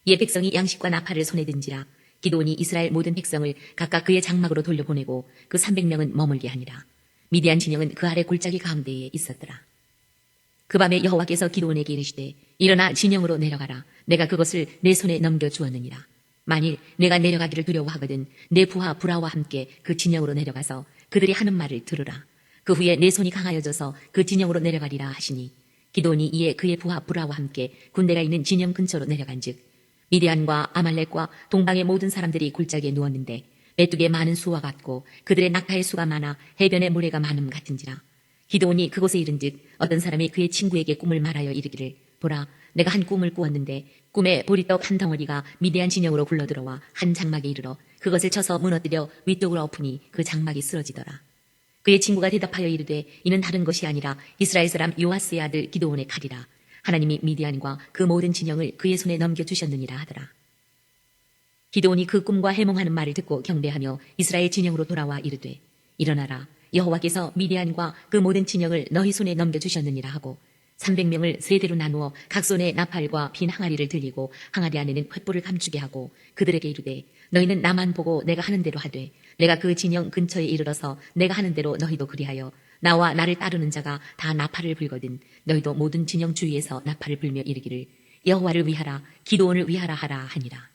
이에 백성이 양식과 나팔을 손에 든지라. 기드온이 이스라엘 모든 백성을 각각 그의 장막으로 돌려보내고 그 300명은 머물게 하니라. 미디안 진영은 그 아래 골짜기 가운데에 있었더라. 그 밤에 여호와께서 기드온에게 이르시되 일어나 진영으로 내려가라. 내가 그것을 내 손에 넘겨주었느니라. 만일 내가 내려가기를 두려워하거든 내 부하 브라와 함께 그 진영으로 내려가서 그들이 하는 말을 들으라. 그 후에 내 손이 강하여져서 그 진영으로 내려가리라 하시니 기드온이 이에 그의 부하 브라와 함께 군대가 있는 진영 근처로 내려간즉 미디안과 아말렉과 동방의 모든 사람들이 골짜기에 누웠는데 메뚜기의 많은 수와 같고 그들의 낙타의 수가 많아 해변의 모래가 많음 같은지라. 기드온이 그곳에 이른즉 어떤 사람이 그의 친구에게 꿈을 말하여 이르기를 보라 내가 한 꿈을 꾸었는데 꿈에 보리떡 한 덩어리가 미디안 진영으로 굴러들어와 한 장막에 이르러 그것을 쳐서 무너뜨려 위쪽으로 엎으니 그 장막이 쓰러지더라. 그의 친구가 대답하여 이르되 이는 다른 것이 아니라 이스라엘 사람 요아스의 아들 기드온의 칼이라. 하나님이 미디안과 그 모든 진영을 그의 손에 넘겨주셨느니라 하더라. 기드온이 그 꿈과 해몽하는 말을 듣고 경배하며 이스라엘 진영으로 돌아와 이르되 일어나라 여호와께서 미디안과 그 모든 진영을 너희 손에 넘겨주셨느니라 하고 300명을 세 대로 나누어 각 손에 나팔과 빈 항아리를 들리고 항아리 안에는 횃불을 감추게 하고 그들에게 이르되 너희는 나만 보고 내가 하는 대로 하되 내가 그 진영 근처에 이르러서 내가 하는 대로 너희도 그리하여 나와 나를 따르는 자가 다 나팔을 불거든 너희도 모든 진영 주위에서 나팔을 불며 이르기를 여호와를 위하라 기드온을 위하라 하라 하니라.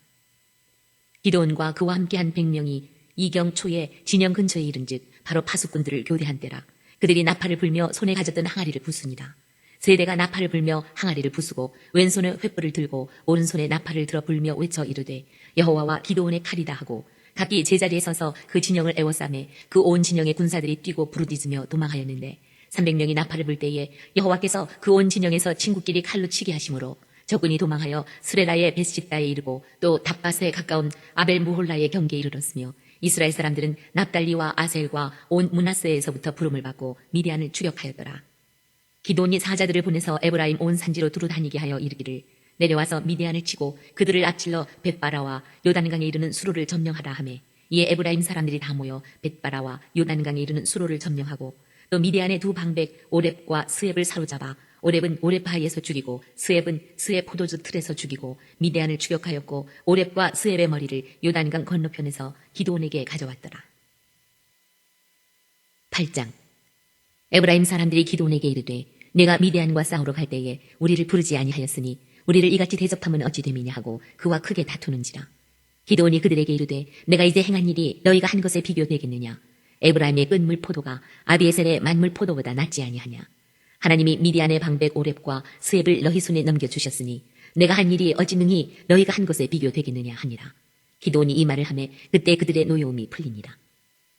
기드온과 그와 함께한 100명이 이경 초에 진영 근처에 이른즉 바로 파수꾼들을 교대한 때라. 그들이 나팔을 불며 손에 가졌던 항아리를 부수니라. 세 대가 나팔을 불며 항아리를 부수고 왼손에 횃불을 들고 오른손에 나팔을 들어 불며 외쳐 이르되 여호와와 기드온의 칼이다 하고 각기 제자리에 서서 그 진영을 에워싸매 그 온 진영의 군사들이 뛰고 부르짖으며 도망하였는데 300명이 나팔을 불 때에 여호와께서 그 온 진영에서 친구끼리 칼로 치게 하심으로 적군이 도망하여 스레라의 베시다에 이르고 또 답밭에 가까운 아벨 무홀라의 경계에 이르렀으며 이스라엘 사람들은 납달리와 아셀과 온 므낫세에서부터 부름을 받고 미디안을 추격하였더라. 기드온이 사자들을 보내서 에브라임 온 산지로 두루 다니게 하여 이르기를 내려와서 미디안을 치고 그들을 앞질러 벳바라와 요단강에 이르는 수로를 점령하라 하매 이에 에브라임 사람들이 다 모여 벳바라와 요단강에 이르는 수로를 점령하고 또 미디안의 두 방백 오렙과 스웹을 사로잡아 오렙은 오렙하에서 죽이고 스웹은 스웹 포도주 틀에서 죽이고 미디안을 추격하였고 오렙과 스웹의 머리를 요단강 건너편에서 기드온에게 가져왔더라. 8장. 에브라임 사람들이 기드온에게 이르되 내가 미디안과 싸우러 갈 때에 우리를 부르지 아니하였으니 우리를 이같이 대접함은 어찌 됨이냐 하고 그와 크게 다투는지라. 기드온이 그들에게 이르되 내가 이제 행한 일이 너희가 한 것에 비교되겠느냐. 에브라임의 끈물 포도가 아비에셀의 만물 포도보다 낫지 아니하냐. 하나님이 미디안의 방백 오렙과 스웹을 너희 손에 넘겨주셨으니 내가 한 일이 어찌 능히 너희가 한 것에 비교되겠느냐 하니라. 기드온이 이 말을 하매 그때 그들의 노여움이 풀리니라.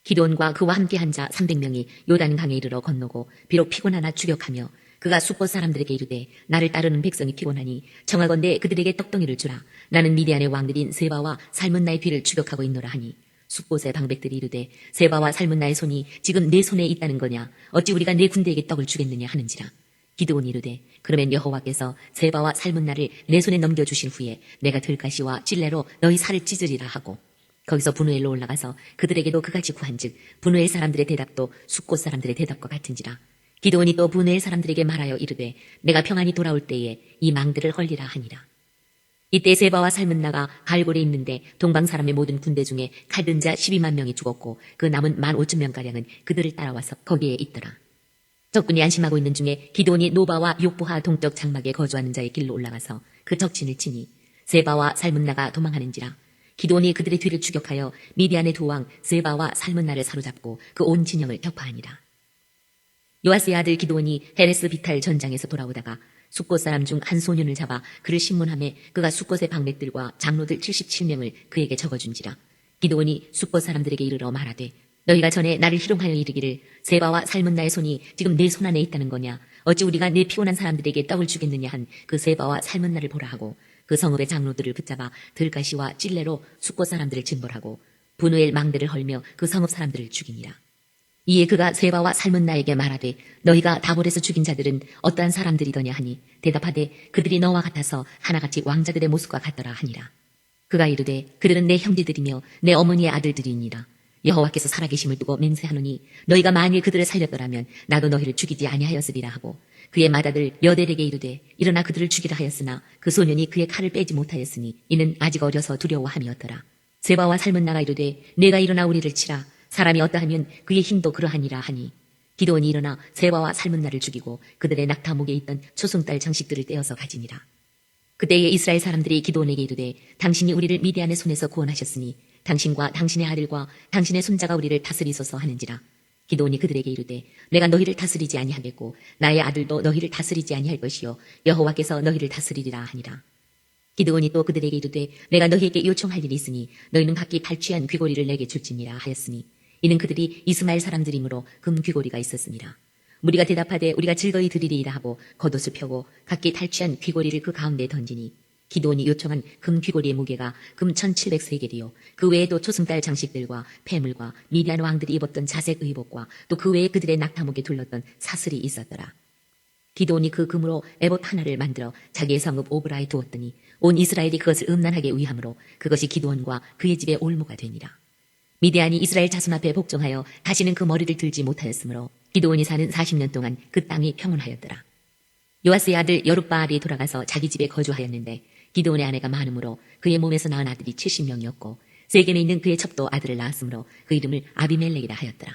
기드온과 그와 함께한 자 300명이 요단강에 이르러 건너고 비록 피곤하나 추격하며 그가 숫곳 사람들에게 이르되 나를 따르는 백성이 피곤하니 청하건대 그들에게 떡덩이를 주라. 나는 미디안의 왕들인 세바와 살문나의 뒤를 추격하고 있노라 하니 숫곳의 방백들이 이르되 세바와 살문나의 손이 지금 내 손에 있다는 거냐. 어찌 우리가 내 군대에게 떡을 주겠느냐 하는지라. 기드온이 이르되 그러면 여호와께서 세바와 살문나를 내 손에 넘겨주신 후에 내가 들가시와 찔레로 너희 살을 찢으리라 하고 거기서 분우엘로 올라가서 그들에게도 그같이 구한즉 분우엘 사람들의 대답도 숫곳 사람들의 대답과 같은지라. 기드온이 또 분우엘 사람들에게 말하여 이르되 내가 평안히 돌아올 때에 이 망들을 헐리라 하니라. 이때 세바와 살문나가 갈골에 있는데 동방 사람의 모든 군대 중에 칼든 자 12만 명이 죽었고 그 남은 15,000명가량은 그들을 따라와서 거기에 있더라. 적군이 안심하고 있는 중에 기드온이 노바와 욕보하 동쪽 장막에 거주하는 자의 길로 올라가서 그 적진을 치니 세바와 살문나가 도망하는지라. 기드온이 그들의 뒤를 추격하여 미디안의 두 왕 세바와 살문나를 사로잡고 그 온 진영을 격파하니라. 요아스의 아들 기드온이 헤레스 비탈 전장에서 돌아오다가 숫곳 사람 중 한 소년을 잡아 그를 신문하매 그가 숫곳의 방백들과 장로들 77명을 그에게 적어준지라. 기드온이 숫곳 사람들에게 이르러 말하되 너희가 전에 나를 희롱하여 이르기를 세바와 살문나의 손이 지금 내 손 안에 있다는 거냐. 어찌 우리가 내 피곤한 사람들에게 떡을 주겠느냐 한 그 세바와 살문나를 보라 하고 그 성읍의 장로들을 붙잡아 들가시와 찔레로 숫곳 사람들을 징벌하고 분우엘 망대를 헐며 그 성읍 사람들을 죽이니라. 이에 그가 세바와 살문나에게 말하되 너희가 다볼에서 죽인 자들은 어떠한 사람들이더냐 하니 대답하되 그들이 너와 같아서 하나같이 왕자들의 모습과 같더라 하니라. 그가 이르되 그들은 내 형제들이며 내 어머니의 아들들이니라. 여호와께서 살아계심을 두고 맹세하노니 너희가 만일 그들을 살렸더라면 나도 너희를 죽이지 아니하였으리라 하고 그의 맏아들 여델에게 이르되 일어나 그들을 죽이라 하였으나 그 소년이 그의 칼을 빼지 못하였으니 이는 아직 어려서 두려워함이었더라. 세바와 살문나가 이르되 내가 일어나 우리를 치라. 사람이 어떠하면 그의 힘도 그러하니라 하니 기드온이 일어나 세바와 살문나를 죽이고 그들의 낙타목에 있던 초승달 장식들을 떼어서 가지니라. 그때에 이스라엘 사람들이 기드온에게 이르되 당신이 우리를 미디안의 손에서 구원하셨으니 당신과 당신의 아들과 당신의 손자가 우리를 다스리소서 하는지라. 기드온이 그들에게 이르되 내가 너희를 다스리지 아니하겠고 나의 아들도 너희를 다스리지 아니할 것이요 여호와께서 너희를 다스리리라 하니라. 기드온이 또 그들에게 이르되 내가 너희에게 요청할 일이 있으니 너희는 각기 발취한 귀고리를 내게 줄지니라 하였으니 이는 그들이 이스마엘 사람들이므로 금 귀고리가 있었습니다. 무리가 대답하되 우리가 즐거이 드리리이다 하고 겉옷을 펴고 각기 탈취한 귀고리를 그 가운데에 던지니 기드온이 요청한 금 귀고리의 무게가 금 1700세겔이요 그 외에도 초승달 장식들과 폐물과 미디안 왕들이 입었던 자색 의복과 또 그 외에 그들의 낙타목에 둘렀던 사슬이 있었더라. 기드온이 그 금으로 에봇 하나를 만들어 자기의 성읍 오브라에 두었더니 온 이스라엘이 그것을 음란하게 위함으로 그것이 기드온과 그의 집의 올무가 되니라. 미디안이 이스라엘 자손 앞에 복종하여 다시는 그 머리를 들지 못하였으므로 기드온이 사는 40년 동안 그 땅이 평온하였더라. 요아스의 아들 여룻바알이 돌아가서 자기 집에 거주하였는데 기드온의 아내가 많으므로 그의 몸에서 낳은 아들이 70명이었고 세겜에 있는 그의 첩도 아들을 낳았으므로 그 이름을 아비멜렉이라 하였더라.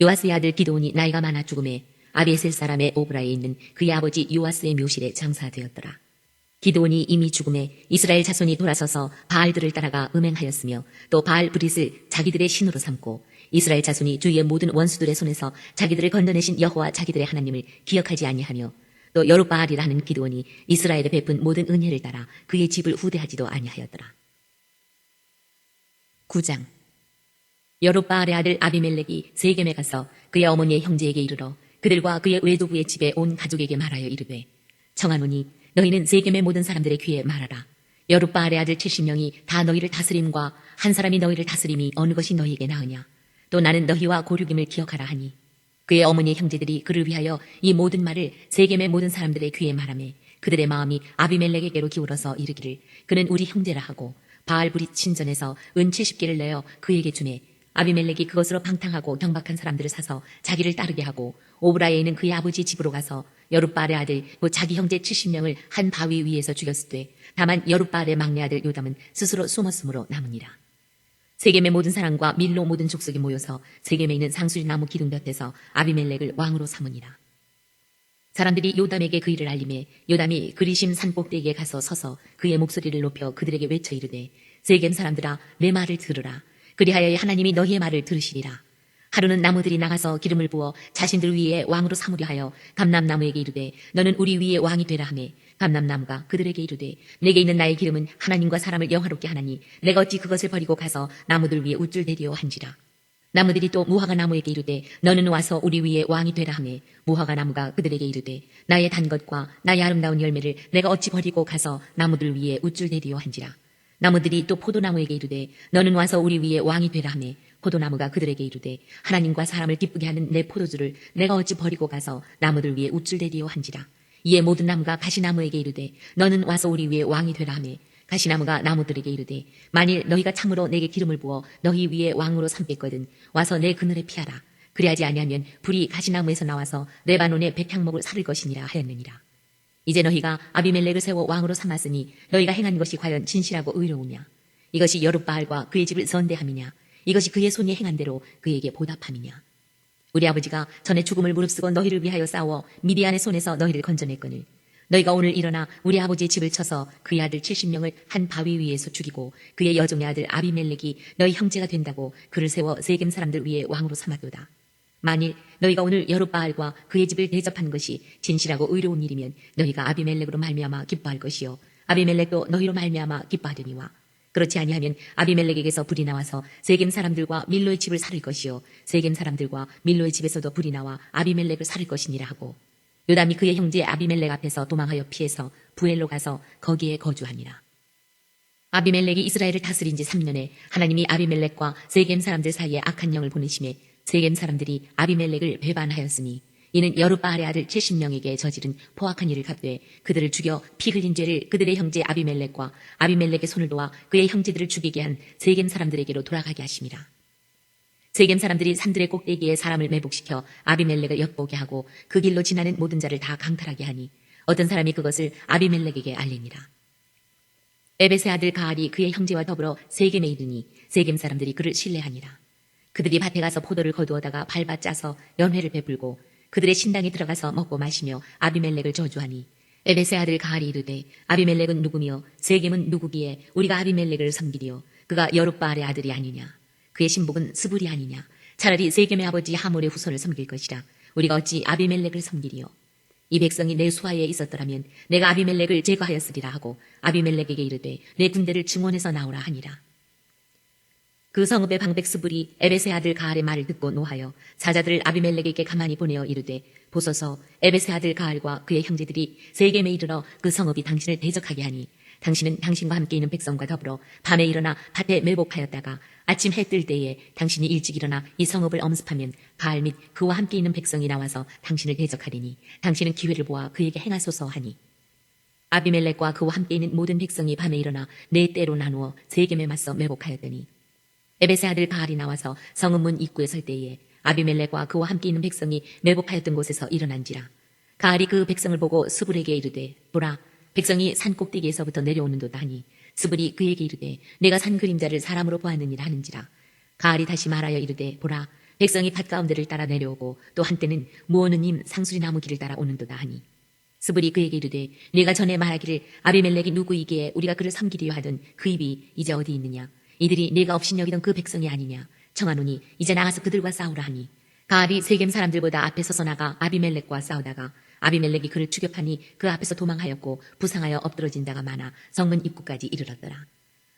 요아스의 아들 기드온이 나이가 많아 죽음에 아비에셀 사람의 오브라에 있는 그의 아버지 요아스의 묘실에 장사되었더라. 기드온이 이미 죽음에 이스라엘 자손이 돌아서서 바알들을 따라가 음행하였으며 또 바알 브릿을 자기들의 신으로 삼고 이스라엘 자손이 주위의 모든 원수들의 손에서 자기들을 건져내신 여호와 자기들의 하나님을 기억하지 아니하며 또 여룻바알이라는 기드온이 이스라엘에 베푼 모든 은혜를 따라 그의 집을 후대하지도 아니하였더라. 9장. 여룻바알의 아들 아비멜렉이 세겜에 가서 그의 어머니의 형제에게 이르러 그들과 그의 외도부의 집에 온 가족에게 말하여 이르되 청하노니 너희는 세겜의 모든 사람들의 귀에 말하라. 여룻바알의 아들 70명이 다 너희를 다스림과 한 사람이 너희를 다스림이 어느 것이 너희에게 나으냐. 또 나는 너희와 고륙임을 기억하라 하니 그의 어머니의 형제들이 그를 위하여 이 모든 말을 세겜의 모든 사람들의 귀에 말하매 그들의 마음이 아비멜렉에게로 기울어서 이르기를 그는 우리 형제라 하고 바알브릿 신전에서 은 70개를 내어 그에게 주매 아비멜렉이 그것으로 방탕하고 경박한 사람들을 사서 자기를 따르게 하고 오브라에 있는 그의 아버지 집으로 가서 여룻바알의 아들 곧 자기 형제 70명을 한 바위 위에서 죽였을 때 다만 여룻바알의 막내 아들 요담은 스스로 숨었으므로 남으니라. 세겜의 모든 사람과 밀로 모든 족속이 모여서 세겜에 있는 상수리나무 기둥 곁에서 아비멜렉을 왕으로 삼으니라. 사람들이 요담에게 그 일을 알림해 요담이 그리심 산 꼭대기에 가서 서서 그의 목소리를 높여 그들에게 외쳐 이르되 세겜 사람들아 내 말을 들으라. 그리하여 하나님이 너희의 말을 들으시리라. 하루는 나무들이 나가서 기름을 부어 자신들 위에 왕으로 삼으려 하여 감람나무에게 이르되 너는 우리 위에 왕이 되라 하매 감람나무가 그들에게 이르되 내게 있는 나의 기름은 하나님과 사람을 영화롭게 하나니 내가 어찌 그것을 버리고 가서 나무들 위에 우쭐대리오 한지라. 나무들이 또 무화과 나무에게 이르되 너는 와서 우리 위에 왕이 되라 하매 무화과 나무가 그들에게 이르되 나의 단 것과 나의 아름다운 열매를 내가 어찌 버리고 가서 나무들 위에 우쭐대리오 한지라. 나무들이 또 포도나무에게 이르되 너는 와서 우리 위에 왕이 되라 하매 포도나무가 그들에게 이르되 하나님과 사람을 기쁘게 하는 내 포도주를 내가 어찌 버리고 가서 나무들 위에 우쭐대리오 한지라. 이에 모든 나무가 가시나무에게 이르되 너는 와서 우리 위에 왕이 되라 하매 가시나무가 나무들에게 이르되 만일 너희가 참으로 내게 기름을 부어 너희 위에 왕으로 삼겠거든 와서 내 그늘에 피하라. 그리하지 아니하면 불이 가시나무에서 나와서 레바논의 백향목을 사를 것이니라 하였느니라. 이제 너희가 아비멜렉을 세워 왕으로 삼았으니 너희가 행한 것이 과연 진실하고 의로우냐. 이것이 여룻바알과 그의 집을 선대함이냐. 이것이 그의 손이 행한 대로 그에게 보답함이냐. 우리 아버지가 전에 죽음을 무릅쓰고 너희를 위하여 싸워 미디안의 손에서 너희를 건져냈거늘 너희가 오늘 일어나 우리 아버지의 집을 쳐서 그의 아들 70명을 한 바위 위에서 죽이고 그의 여종의 아들 아비멜렉이 너희 형제가 된다고 그를 세워 세겜 사람들 위에 왕으로 삼았도다. 만일 너희가 오늘 여룻바알과 그의 집을 대접한 것이 진실하고 의로운 일이면 너희가 아비멜렉으로 말미암아 기뻐할 것이요 아비멜렉도 너희로 말미암아 기뻐하려니와 그렇지 아니하면 아비멜렉에게서 불이 나와서 세겜 사람들과 밀로의 집을 살을 것이요 세겜 사람들과 밀로의 집에서도 불이 나와 아비멜렉을 살을 것이니라 하고 요담이 그의 형제 아비멜렉 앞에서 도망하여 피해서 부엘로 가서 거기에 거주하니라. 아비멜렉이 이스라엘을 다스린 지 3년에 하나님이 아비멜렉과 세겜 사람들 사이에 악한 영을 보내심에 세겜 사람들이 아비멜렉을 배반하였으니 이는 여룻바알의 아들 70명에게 저지른 포악한 일을 갚되 그들을 죽여 피 흘린 죄를 그들의 형제 아비멜렉과 아비멜렉의 손을 놓아 그의 형제들을 죽이게 한 세겜 사람들에게로 돌아가게 하심이라. 세겜 사람들이 산들의 꼭대기에 사람을 매복시켜 아비멜렉을 엿보게 하고 그 길로 지나는 모든 자를 다 강탈하게 하니 어떤 사람이 그것을 아비멜렉에게 알리니라. 에벳의 아들 가알이 그의 형제와 더불어 세겜에 이르니 세겜 사람들이 그를 신뢰하니라. 그들이 밭에 가서 포도를 거두어다가 밟아 짜서 연회를 베풀고 그들의 신당에 들어가서 먹고 마시며 아비멜렉을 저주하니 에벳의 아들 가알이 이르되 아비멜렉은 누구며 세겜은 누구기에 우리가 아비멜렉을 섬기리요 그가 여룻바알의 아들이 아니냐. 그의 신복은 스불이 아니냐. 차라리 세겜의 아버지 하몰의 후손을 섬길 것이라. 우리가 어찌 아비멜렉을 섬기리요. 이 백성이 내 수하에 있었더라면 내가 아비멜렉을 제거하였으리라 하고 아비멜렉에게 이르되 내 군대를 증원해서 나오라 하니라. 그 성읍의 방백 스불이 에벳의 아들 가알의 말을 듣고 노하여 사자들을 아비멜렉에게 가만히 보내어 이르되 보소서 에벳의 아들 가알과 그의 형제들이 세겜에 이르러 그 성읍이 당신을 대적하게 하니 당신은 당신과 함께 있는 백성과 더불어 밤에 일어나 밭에 매복하였다가 아침 해 뜰 때에 당신이 일찍 일어나 이 성읍을 엄습하면 가알 및 그와 함께 있는 백성이 나와서 당신을 대적하리니 당신은 기회를 보아 그에게 행하소서 하니 아비멜렉과 그와 함께 있는 모든 백성이 밤에 일어나 네 때로 나누어 세겜에 맞서 매복하였더니 에벳의 아들 가알이 나와서 성읍 문 입구에 설 때에 아비멜렉과 그와 함께 있는 백성이 매복하였던 곳에서 일어난지라. 가알이 그 백성을 보고 스불에게 이르되 보라 백성이 산 꼭대기에서부터 내려오는도다 하니 스불이 그에게 이르되 내가 산 그림자를 사람으로 보았느니라 하는지라. 가알이 다시 말하여 이르되 보라 백성이 밭 가운데를 따라 내려오고 또 한때는 무오느님 상수리 나무 길을 따라 오는도다 하니 스불이 그에게 이르되 네가 전에 말하기를 아비멜렉이 누구이기에 우리가 그를 섬기리려 하던 그 입이 이제 어디 있느냐. 이들이 네가 업신여기던 그 백성이 아니냐. 청하노니 이제 나가서 그들과 싸우라 하니 가알이 세겜 사람들보다 앞에 서서 나가 아비멜렉과 싸우다가 아비멜렉이 그를 추격하니 그 앞에서 도망하였고 부상하여 엎드러진 자가 많아 성문 입구까지 이르렀더라.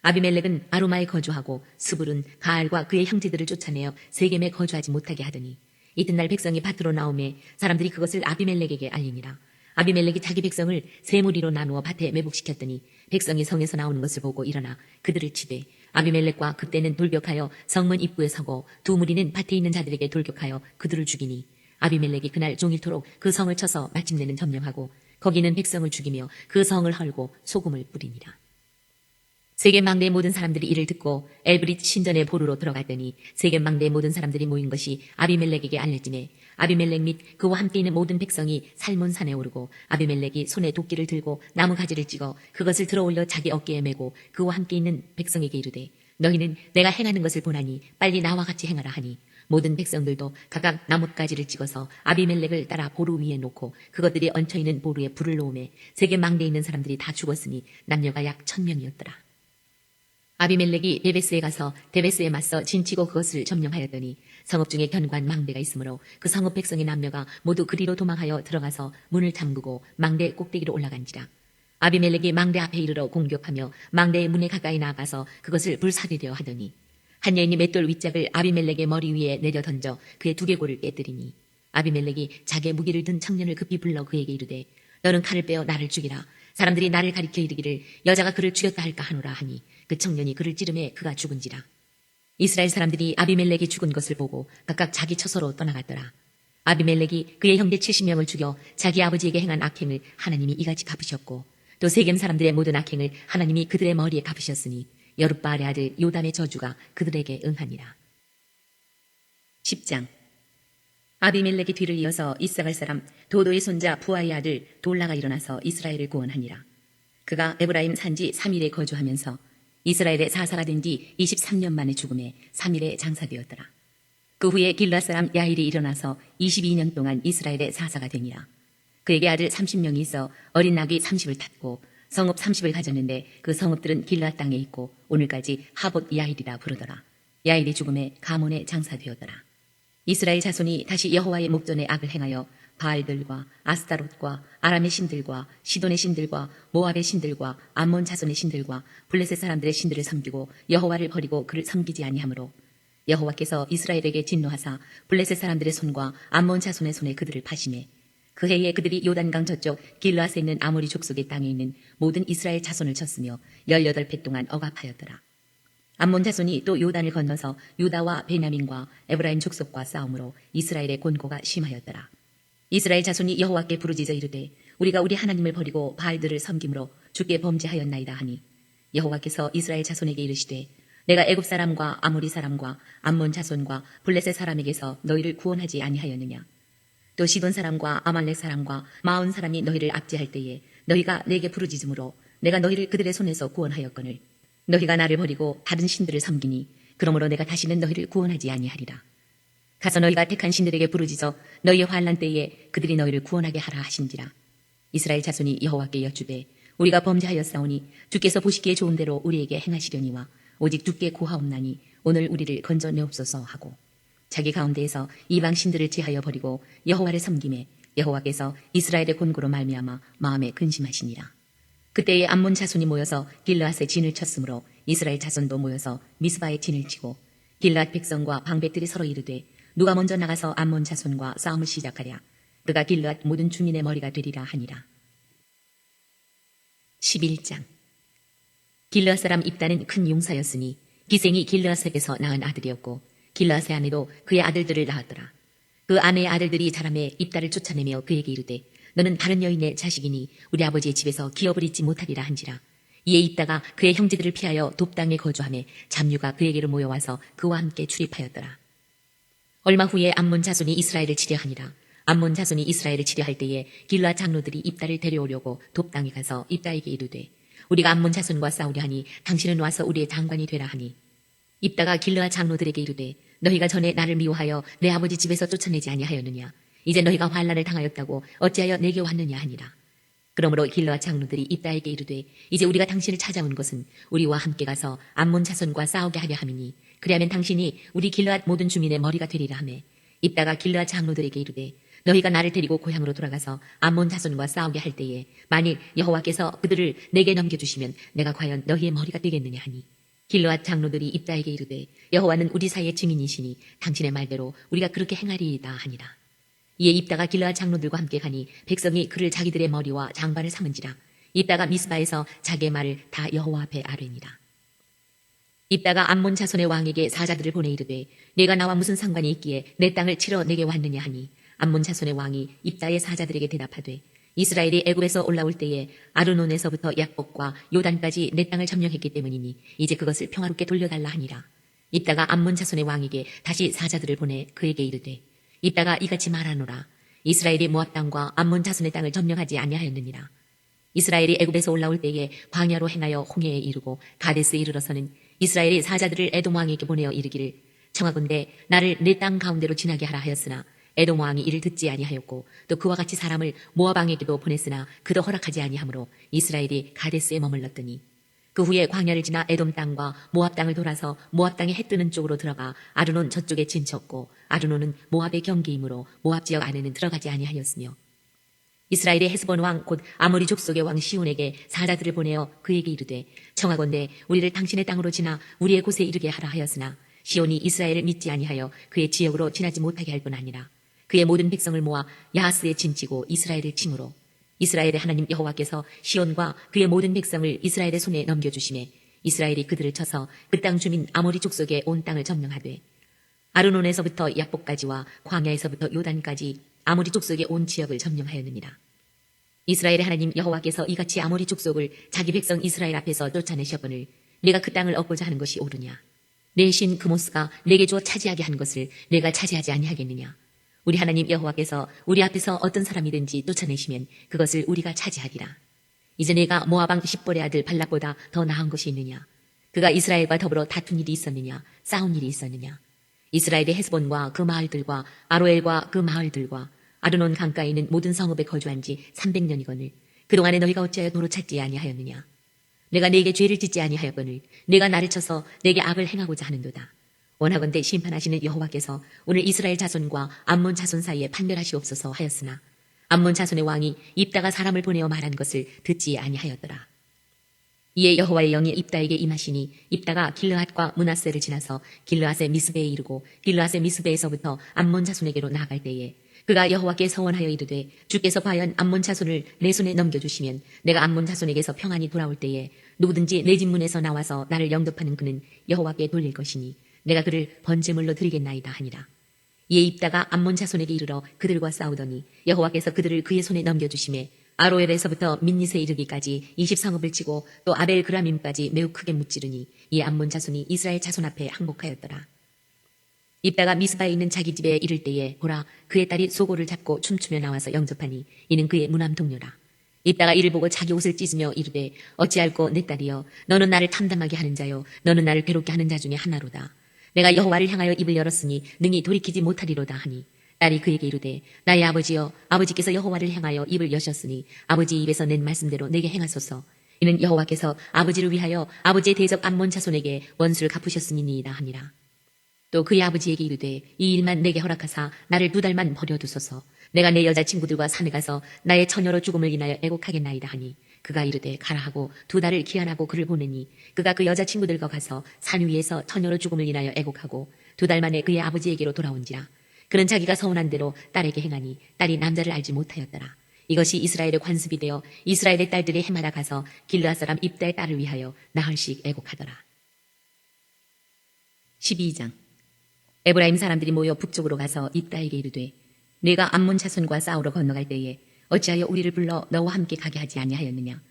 아비멜렉은 아루마에 거주하고 스불은 가알과 그의 형제들을 쫓아내어 세겜에 거주하지 못하게 하더니 이튿날 백성이 밭으로 나오매 사람들이 그것을 아비멜렉에게 알리니라. 아비멜렉이 자기 백성을 세 무리로 나누어 밭에 매복시켰더니 백성이 성에서 나오는 것을 보고 일어나 그들을 치되 아비멜렉과 그때는 돌격하여 성문 입구에 서고 두 무리는 밭에 있는 자들에게 돌격하여 그들을 죽이니 아비멜렉이 그날 종일토록 그 성을 쳐서 마침내는 점령하고 거기는 백성을 죽이며 그 성을 헐고 소금을 뿌리니라. 세겜 망대의 모든 사람들이 이를 듣고 엘브릿 신전의 보루로 들어갔더니 세겜 망대의 모든 사람들이 모인 것이 아비멜렉에게 알려지매 아비멜렉 및 그와 함께 있는 모든 백성이 살몬산에 오르고 아비멜렉이 손에 도끼를 들고 나무 가지를 찍어 그것을 들어올려 자기 어깨에 메고 그와 함께 있는 백성에게 이르되 너희는 내가 행하는 것을 보나니 빨리 나와 같이 행하라 하니 모든 백성들도 각각 나뭇가지를 찍어서 아비멜렉을 따라 보루 위에 놓고 그것들이 얹혀있는 보루에 불을 놓으매 세겜 망대에 있는 사람들이 다 죽었으니 남녀가 약 1000명이었더라. 아비멜렉이 데베스에 가서 데베스에 맞서 진치고 그것을 점령하였더니 성읍 중에 견고한 망대가 있으므로 그 성읍 백성의 남녀가 모두 그리로 도망하여 들어가서 문을 잠그고 망대 꼭대기로 올라간지라. 아비멜렉이 망대 앞에 이르러 공격하며 망대의 문에 가까이 나가서 그것을 불사르려 하더니 한 여인이 맷돌 윗짝을 아비멜렉의 머리 위에 내려 던져 그의 두개골을 깨뜨리니 아비멜렉이 자기의 무기를 든 청년을 급히 불러 그에게 이르되 너는 칼을 빼어 나를 죽이라. 사람들이 나를 가리켜 이르기를 여자가 그를 죽였다 할까 하노라 하니 그 청년이 그를 찌르매 그가 죽은지라. 이스라엘 사람들이 아비멜렉이 죽은 것을 보고 각각 자기 처소로 떠나갔더라. 아비멜렉이 그의 형제 70명을 죽여 자기 아버지에게 행한 악행을 하나님이 이같이 갚으셨고 또 세겜 사람들의 모든 악행을 하나님이 그들의 머리에 갚으셨으니 여룻바알의 아들 요담의 저주가 그들에게 응하니라. 10장. 아비멜렉의 뒤를 이어서 이사갈 사람 도도의 손자 부하의 아들 돌라가 일어나서 이스라엘을 구원하니라. 그가 에브라임 산지 3일에 거주하면서 이스라엘의 사사가 된 뒤 23년 만에 죽음에 3일에 장사되었더라. 그 후에 길라 사람 야일이 일어나서 22년 동안 이스라엘의 사사가 되니라. 그에게 아들 30명이 있어 어린 낙이 30을 탔고 성읍 30을 가졌는데 그 성읍들은 길라 땅에 있고 오늘까지 하봇 야일이라 부르더라. 야일이 죽음에 가몬에 장사되었더라. 이스라엘 자손이 다시 여호와의 목전에 악을 행하여 바알들과 아스타롯과 아람의 신들과 시돈의 신들과 모압의 신들과 암몬 자손의 신들과 블레셋 사람들의 신들을 섬기고 여호와를 버리고 그를 섬기지 아니하므로 여호와께서 이스라엘에게 진노하사 블레셋 사람들의 손과 암몬 자손의 손에 그들을 파시매 그 해에 그들이 요단강 저쪽 길르앗에 있는 아모리 족속의 땅에 있는 모든 이스라엘 자손을 쳤으며 18배 동안 억압하였더라. 암몬 자손이 또 요단을 건너서 유다와 베냐민과 에브라임 족속과 싸움으로 이스라엘의 곤고가 심하였더라. 이스라엘 자손이 여호와께 부르짖어 이르되 우리가 우리 하나님을 버리고 바알들을 섬김으로 주께 범죄하였나이다 하니 여호와께서 이스라엘 자손에게 이르시되 내가 애굽 사람과 아모리 사람과 암몬 자손과 블레셋 사람에게서 너희를 구원하지 아니하였느냐. 또 시돈 사람과 아말렉 사람과 마온 사람이 너희를 압제할 때에 너희가 내게 부르짖음으로 내가 너희를 그들의 손에서 구원하였거늘 너희가 나를 버리고 다른 신들을 섬기니 그러므로 내가 다시는 너희를 구원하지 아니하리라. 가서 너희가 택한 신들에게 부르짖어 너희의 환난 때에 그들이 너희를 구원하게 하라 하신지라. 이스라엘 자손이 여호와께 여쭈되 우리가 범죄하였사오니 주께서 보시기에 좋은 대로 우리에게 행하시려니와 오직 주께 고하옵나니 오늘 우리를 건져내옵소서 하고 자기 가운데에서 이방 신들을 제하여 버리고 여호와를 섬김에 여호와께서 이스라엘의 곤고로 말미암아 마음에 근심하시니라. 그때에 암몬 자손이 모여서 길르앗에 진을 쳤으므로 이스라엘 자손도 모여서 미스바에 진을 치고 길르앗 백성과 방백들이 서로 이르되 누가 먼저 나가서 암몬 자손과 싸움을 시작하랴. 그가 길르앗 모든 주민의 머리가 되리라 하니라. 11장. 길르앗 사람 입다는 큰 용사였으니 기생이 길르앗에게서 낳은 아들이었고 길르앗의 아내도 그의 아들들을 낳았더라. 그 아내의 아들들이 자라매 입다를 쫓아내며 그에게 이르되 너는 다른 여인의 자식이니 우리 아버지의 집에서 기업을 잊지 못하리라 한지라. 이에 입다가 그의 형제들을 피하여 돕당에 거주하며 잡류가 그에게로 모여와서 그와 함께 출입하였더라. 얼마 후에 암몬 자손이 이스라엘을 치려하니라. 암몬 자손이 이스라엘을 치려할 때에 길르앗 장로들이 입다를 데려오려고 돕당에 가서 입다에게 이르되 우리가 암몬 자손과 싸우려 하니 당신은 와서 우리의 장관이 되라 하니 입다가 길르앗 장로들에게 이르되 너희가 전에 나를 미워하여 내 아버지 집에서 쫓아내지 아니하였느냐. 이제 너희가 환난을 당하였다고 어찌하여 내게 왔느냐 하니라. 그러므로 길르앗 장로들이 입다에게 이르되 이제 우리가 당신을 찾아온 것은 우리와 함께 가서 암몬 자손과 싸우게 하려 함이니 그리하면 당신이 우리 길르앗 모든 주민의 머리가 되리라 하매 입다가 길르앗 장로들에게 이르되 너희가 나를 데리고 고향으로 돌아가서 암몬 자손과 싸우게 할 때에 만일 여호와께서 그들을 내게 넘겨주시면 내가 과연 너희의 머리가 되겠느냐 하니 길르앗 장로들이 입다에게 이르되 여호와는 우리 사이의 증인이시니 당신의 말대로 우리가 그렇게 행하리이다 하니라. 이에 입다가 길르앗 장로들과 함께 가니 백성이 그를 자기들의 머리와 장관을 삼은지라. 입다가 미스바에서 자기의 말을 다 여호와 앞에 아뢰니라. 입다가 암몬 자손의 왕에게 사자들을 보내 이르되 네가 나와 무슨 상관이 있기에 내 땅을 치러 내게 왔느냐 하니 암몬 자손의 왕이 입다의 사자들에게 대답하되 이스라엘이 애굽에서 올라올 때에 아르논에서부터 약복과 요단까지 내 땅을 점령했기 때문이니 이제 그것을 평화롭게 돌려달라 하니라. 입다가 암몬 자손의 왕에게 다시 사자들을 보내 그에게 이르되 입다가 이같이 말하노라. 이스라엘이 모압 땅과 암몬 자손의 땅을 점령하지 아니하였느니라. 이스라엘이 애굽에서 올라올 때에 광야로 행하여 홍해에 이르고 가데스에 이르러서는 이스라엘이 사자들을 에돔 왕에게 보내어 이르기를 청하건대 나를 내 땅 가운데로 지나게 하라 하였으나 에돔 왕이 이를 듣지 아니하였고 또 그와 같이 사람을 모압 왕에게도 보냈으나 그도 허락하지 아니하므로 이스라엘이 가데스에 머물렀더니 그 후에 광야를 지나 에돔 땅과 모압 땅을 돌아서 모압 땅의 해 뜨는 쪽으로 들어가 아르논 저쪽에 진쳤고 아르논은 모압의 경계이므로 모압 지역 안에는 들어가지 아니하였으며 이스라엘의 헤스본 왕 곧 아모리 족속의 왕 시온에게 사자들을 보내어 그에게 이르되 청하건대 우리를 당신의 땅으로 지나 우리의 곳에 이르게 하라 하였으나 시온이 이스라엘을 믿지 아니하여 그의 지역으로 지나지 못하게 할 뿐 아니라 그의 모든 백성을 모아 야하스에 진치고 이스라엘을 치므로 이스라엘의 하나님 여호와께서 시온과 그의 모든 백성을 이스라엘의 손에 넘겨주시매 이스라엘이 그들을 쳐서 그 땅 주민 아모리 족속의 온 땅을 점령하되 아르논에서부터 약복까지와 광야에서부터 요단까지 아모리 족속의 온 지역을 점령하였느니라. 이스라엘의 하나님 여호와께서 이같이 아모리 족속을 자기 백성 이스라엘 앞에서 쫓아내셨거늘 내가 그 땅을 얻고자 하는 것이 옳으냐. 내 신 그모스가 내게 주어 차지하게 한 것을 내가 차지하지 아니하겠느냐. 우리 하나님 여호와께서 우리 앞에서 어떤 사람이든지 쫓아내시면 그것을 우리가 차지하리라. 이제 내가 모아방 십볼의 아들 발락보다 더 나은 것이 있느냐. 그가 이스라엘과 더불어 다툰 일이 있었느냐. 싸운 일이 있었느냐. 이스라엘의 헤스본과 그 마을들과 아로엘과 그 마을들과 아르논 강가에 있는 모든 성읍에 거주한 지 300년이거늘 그동안에 너희가 어찌하여 도로 찾지 아니하였느냐. 내가 네게 죄를 짓지 아니하였거늘 내가 나를 쳐서 내게 악을 행하고자 하는도다. 원하건대 심판하시는 여호와께서 오늘 이스라엘 자손과 암몬 자손 사이에 판별하시옵소서 하였으나 암몬 자손의 왕이 입다가 사람을 보내어 말한 것을 듣지 아니하였더라. 이에 여호와의 영이 입다에게 임하시니 입다가 길르앗과 므낫세를 지나서 길르앗의 미스베에 이르고 길르앗의 미스베에서부터 암몬 자손에게로 나아갈 때에 그가 여호와께 서원하여 이르되 주께서 과연 암몬 자손을 내 손에 넘겨주시면 내가 암몬 자손에게서 평안히 돌아올 때에 누구든지 내 집 문에서 나와서 나를 영접하는 그는 여호와께 돌릴 것이니 내가 그를 번제물로 드리겠나이다 하니라. 이에 입다가 암몬 자손에게 이르러 그들과 싸우더니 여호와께서 그들을 그의 손에 넘겨주시매 아로엘에서부터 민닛에 이르기까지 20성읍을 치고 또 아벨 그라밈까지 매우 크게 무찌르니 이에 암몬 자손이 이스라엘 자손 앞에 항복하였더라. 입다가 미스바에 있는 자기 집에 이를 때에 보라 그의 딸이 소고를 잡고 춤추며 나와서 영접하니 이는 그의 무남 동료라. 입다가 이를 보고 자기 옷을 찢으며 이르되 어찌할꼬 내 딸이여 너는 나를 탐담하게 하는 자요 너는 나를 괴롭게 하는 자 중에 하나로다. 내가 여호와를 향하여 입을 열었으니 능히 돌이키지 못하리로다 하니 딸이 그에게 이르되 나의 아버지여 아버지께서 여호와를 향하여 입을 여셨으니 아버지 입에서 낸 말씀대로 내게 행하소서. 이는 여호와께서 아버지를 위하여 아버지의 대적 암몬 자손에게 원수를 갚으셨음이니이다 하니라. 또 그의 아버지에게 이르되 이 일만 내게 허락하사 나를 2달만 버려두소서. 내가 내 여자친구들과 산에 가서 나의 처녀로 죽음을 인하여 애곡하겠나이다 하니 그가 이르되 가라 하고 2달을 기한하고 그를 보내니 그가 그 여자친구들과 가서 산 위에서 처녀로 죽음을 인하여 애곡하고 2달 만에 그의 아버지에게로 돌아온지라. 그는 자기가 서운한 대로 딸에게 행하니 딸이 남자를 알지 못하였더라. 이것이 이스라엘의 관습이 되어 이스라엘의 딸들이 해마다 가서 길르앗 사람 입다의 딸을 위하여 나흘씩 애곡하더라. 12장. 에브라임 사람들이 모여 북쪽으로 가서 입다에게 이르되 네가 암몬 자손과 싸우러 건너갈 때에 어찌하여 우리를 불러 너와 함께 가게 하지 아니하였느냐.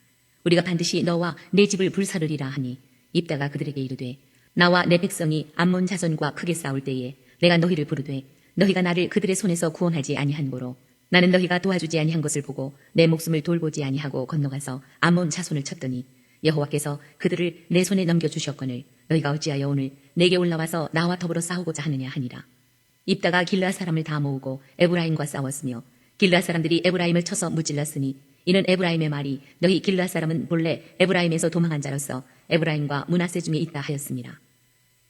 우리가 반드시 너와 내 집을 불사르리라 하니 입다가 그들에게 이르되 나와 내 백성이 암몬 자손과 크게 싸울 때에 내가 너희를 부르되 너희가 나를 그들의 손에서 구원하지 아니한 고로 나는 너희가 도와주지 아니한 것을 보고 내 목숨을 돌보지 아니하고 건너가서 암몬 자손을 쳤더니 여호와께서 그들을 내 손에 넘겨주셨거늘 너희가 어찌하여 오늘 내게 올라와서 나와 더불어 싸우고자 하느냐 하니라. 입다가 길르앗 사람을 다 모으고 에브라임과 싸웠으며 길르앗 사람들이 에브라임을 쳐서 무찔렀으니 이는 에브라임의 말이 너희 길르앗 사람은 본래 에브라임에서 도망한 자로서 에브라임과 므낫세 중에 있다 하였습니다.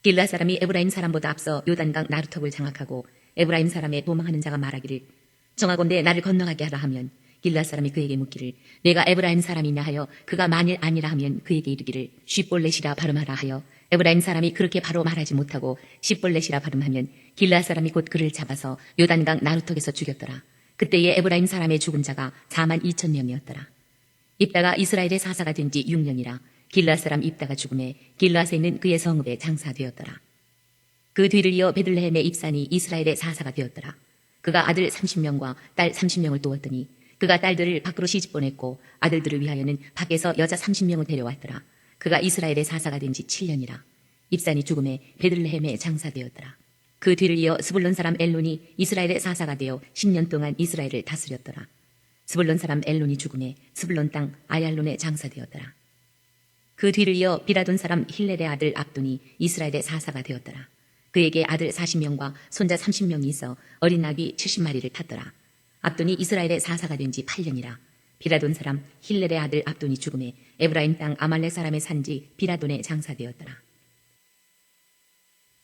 길르앗 사람이 에브라임 사람보다 앞서 요단강 나루턱을 장악하고 에브라임 사람의 도망하는 자가 말하기를 정하건대 나를 건너가게 하라 하면 길르앗 사람이 그에게 묻기를 내가 에브라임 사람이냐 하여 그가 만일 아니라 하면 그에게 이르기를 쉿볼렛이라 발음하라 하여 에브라임 사람이 그렇게 바로 말하지 못하고 쉿볼렛이라 발음하면 길르앗 사람이 곧 그를 잡아서 요단강 나루턱에서 죽였더라. 그때에 에브라임 사람의 죽은 자가 42,000명이었더라. 입다가 이스라엘의 사사가 된 지 6년이라 길르앗 사람 입다가 죽음에 길르앗에 있는 그의 성읍에 장사되었더라. 그 뒤를 이어 베들레헴의 입산이 이스라엘의 사사가 되었더라. 그가 아들 30명과 딸 30명을 두었더니 그가 딸들을 밖으로 시집 보냈고 아들들을 위하여는 밖에서 여자 30명을 데려왔더라. 그가 이스라엘의 사사가 된 지 7년이라. 입산이 죽음에 베들레헴에 장사되었더라. 그 뒤를 이어 스불론 사람 엘론이 이스라엘의 사사가 되어 10년 동안 이스라엘을 다스렸더라. 스불론 사람 엘론이 죽음에 스불론 땅 아얄론에 장사되었더라. 그 뒤를 이어 비라돈 사람 힐렐의 아들 압돈이 이스라엘의 사사가 되었더라. 그에게 아들 40명과 손자 30명이 있어 어린 나귀 70마리를 탔더라. 압돈이 이스라엘의 사사가 된 지 8년이라. 비라돈 사람 힐렐의 아들 압돈이 죽음에 에브라임 땅 아말렉 사람의 산지 비라돈에 장사되었더라.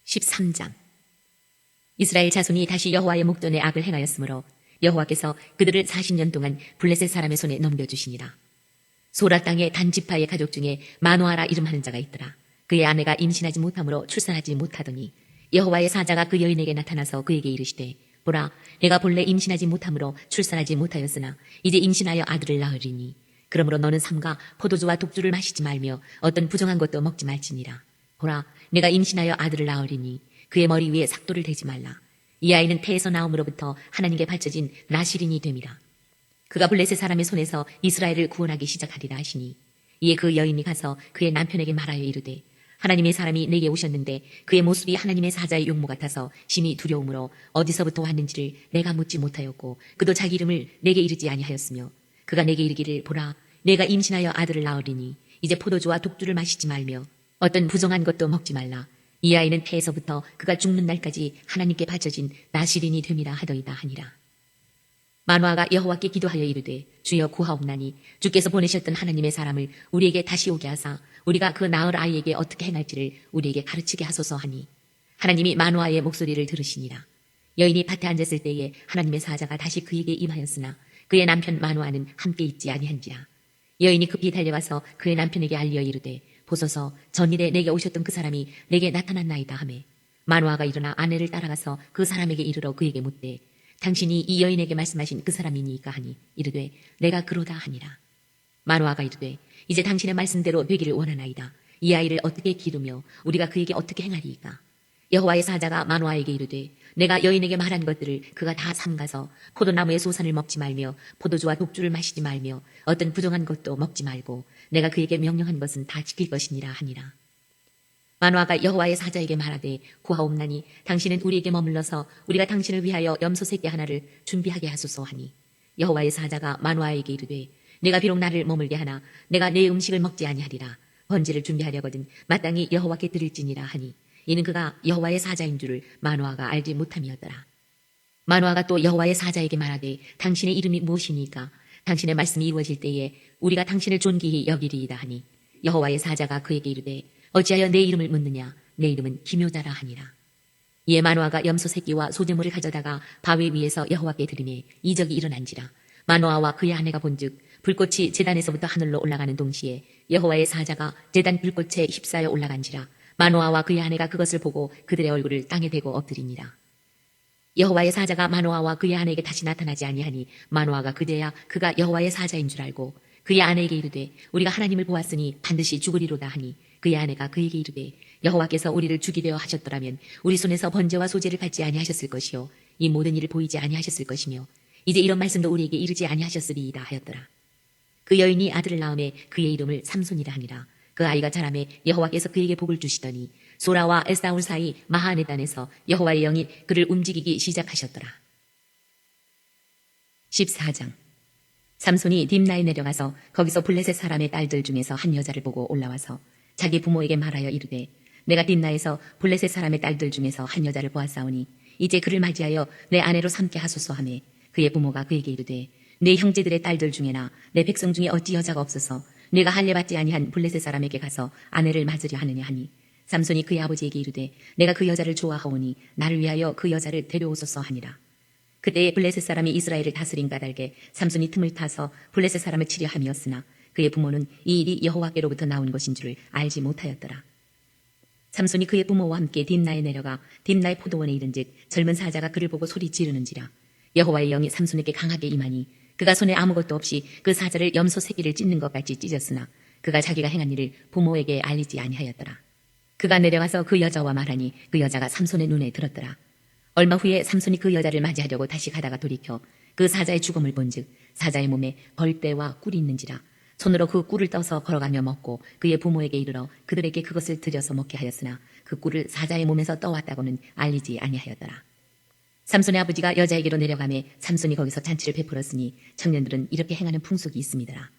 13장. 이스라엘 자손이 다시 여호와의 목전에 악을 행하였으므로 여호와께서 그들을 40년 동안 블레셋 사람의 손에 넘겨주시니라. 소라 땅의 단지파의 가족 중에 마노아라 이름하는 자가 있더라. 그의 아내가 임신하지 못하므로 출산하지 못하더니 여호와의 사자가 그 여인에게 나타나서 그에게 이르시되 보라 내가 본래 임신하지 못하므로 출산하지 못하였으나 이제 임신하여 아들을 낳으리니 그러므로 너는 삼가 포도주와 독주를 마시지 말며 어떤 부정한 것도 먹지 말지니라. 보라 내가 임신하여 아들을 낳으리니 그의 머리 위에 삭도를 대지 말라. 이 아이는 태에서 나옴으로부터 하나님께 바쳐진 나시린이 됨이라. 그가 블레셋 사람의 손에서 이스라엘을 구원하기 시작하리라 하시니 이에 그 여인이 가서 그의 남편에게 말하여 이르되 하나님의 사람이 내게 오셨는데 그의 모습이 하나님의 사자의 용모 같아서 심히 두려움으로 어디서부터 왔는지를 내가 묻지 못하였고 그도 자기 이름을 내게 이르지 아니하였으며 그가 내게 이르기를 보라 내가 임신하여 아들을 낳으리니 이제 포도주와 독주를 마시지 말며 어떤 부정한 것도 먹지 말라. 이 아이는 태에서부터 그가 죽는 날까지 하나님께 바쳐진 나시린이 됨이라 하더이다 하니라. 마노아가 여호와께 기도하여 이르되 주여 구하옵나니 주께서 보내셨던 하나님의 사람을 우리에게 다시 오게 하사 우리가 그 낳을 아이에게 어떻게 행할지를 우리에게 가르치게 하소서 하니 하나님이 마노아의 목소리를 들으시니라. 여인이 밭에 앉았을 때에 하나님의 사자가 다시 그에게 임하였으나 그의 남편 마노아는 함께 있지 아니한지라. 여인이 급히 달려가서 그의 남편에게 알려 이르되 보소서 전일에 내게 오셨던 그 사람이 내게 나타났나이다 하매 마노아가 일어나 아내를 따라가서 그 사람에게 이르러 그에게 묻되 당신이 이 여인에게 말씀하신 그 사람이니까 하니 이르되 내가 그로다 하니라. 마노아가 이르되 이제 당신의 말씀대로 되기를 원하나이다. 이 아이를 어떻게 기르며 우리가 그에게 어떻게 행하리이까. 여호와의 사자가 마노아에게 이르되 내가 여인에게 말한 것들을 그가 다 삼가서 포도나무의 소산을 먹지 말며 포도주와 독주를 마시지 말며 어떤 부정한 것도 먹지 말고 내가 그에게 명령한 것은 다 지킬 것이니라 하니라. 마노아가 여호와의 사자에게 말하되 구하옵나니 당신은 우리에게 머물러서 우리가 당신을 위하여 염소 새끼 하나를 준비하게 하소서 하니 여호와의 사자가 마노아에게 이르되 내가 비록 나를 머물게 하나 내가 내 음식을 먹지 아니하리라. 번제를 준비하려거든 마땅히 여호와께 드릴지니라 하니 이는 그가 여호와의 사자인 줄을 마노아가 알지 못함이었더라. 마노아가 또 여호와의 사자에게 말하되 당신의 이름이 무엇이니까 당신의 말씀이 이루어질 때에 우리가 당신을 존귀히 여기리이다 하니 여호와의 사자가 그에게 이르되 어찌하여 내 이름을 묻느냐 내 이름은 기묘자라 하니라. 이에 마노아가 염소 새끼와 소재물을 가져다가 바위 위에서 여호와께 드리매 이적이 일어난지라. 마노아와 그의 아내가 본즉 불꽃이 제단에서부터 하늘로 올라가는 동시에 여호와의 사자가 제단 불꽃에 휩싸여 올라간지라. 마노아와 그의 아내가 그것을 보고 그들의 얼굴을 땅에 대고 엎드리니라. 여호와의 사자가 마노아와 그의 아내에게 다시 나타나지 아니하니 마노아가 그제야 그가 여호와의 사자인 줄 알고 그의 아내에게 이르되 우리가 하나님을 보았으니 반드시 죽으리로다 하니 그의 아내가 그에게 이르되 여호와께서 우리를 죽이려 하셨더라면 우리 손에서 번제와 소제를 받지 아니하셨을 것이요 이 모든 일을 보이지 아니하셨을 것이며 이제 이런 말씀도 우리에게 이르지 아니하셨으리이다 하였더라. 그 여인이 아들을 낳음에 그의 이름을 삼손이라 하니라. 그 아이가 자라매 여호와께서 그에게 복을 주시더니 소라와 에사울 사이 마하네단에서 여호와의 영이 그를 움직이기 시작하셨더라. 14장. 삼손이 딥나에 내려가서 거기서 블레셋 사람의 딸들 중에서 한 여자를 보고 올라와서 자기 부모에게 말하여 이르되 내가 딥나에서 블레셋 사람의 딸들 중에서 한 여자를 보았사오니 이제 그를 맞이하여 내 아내로 삼게 하소서 하매 그의 부모가 그에게 이르되 내 형제들의 딸들 중에나 내 백성 중에 어찌 여자가 없어서 내가 할례받지 아니한 블레셋 사람에게 가서 아내를 맞으려 하느냐 하니 삼손이 그의 아버지에게 이르되 내가 그 여자를 좋아하오니 나를 위하여 그 여자를 데려오소서 하니라. 그때에 블레셋 사람이 이스라엘을 다스린 까닭에 삼손이 틈을 타서 블레셋 사람을 치려 함이었으나 그의 부모는 이 일이 여호와께로부터 나온 것인 줄을 알지 못하였더라. 삼손이 그의 부모와 함께 딥나에 내려가 딥나의 포도원에 이른즉 젊은 사자가 그를 보고 소리 지르는지라. 여호와의 영이 삼손에게 강하게 임하니 그가 손에 아무것도 없이 그 사자를 염소 새끼를 찢는 것 같이 찢었으나 그가 자기가 행한 일을 부모에게 알리지 아니하였더라. 그가 내려가서 그 여자와 말하니 그 여자가 삼손의 눈에 들었더라. 얼마 후에 삼손이 그 여자를 맞이하려고 다시 가다가 돌이켜 그 사자의 죽음을 본즉 사자의 몸에 벌떼와 꿀이 있는지라. 손으로 그 꿀을 떠서 걸어가며 먹고 그의 부모에게 이르러 그들에게 그것을 들여서 먹게 하였으나 그 꿀을 사자의 몸에서 떠왔다고는 알리지 아니하였더라. 삼손의 아버지가 여자에게로 내려가매 삼손이 거기서 잔치를 베풀었으니 청년들은 이렇게 행하는 풍속이 있습니다.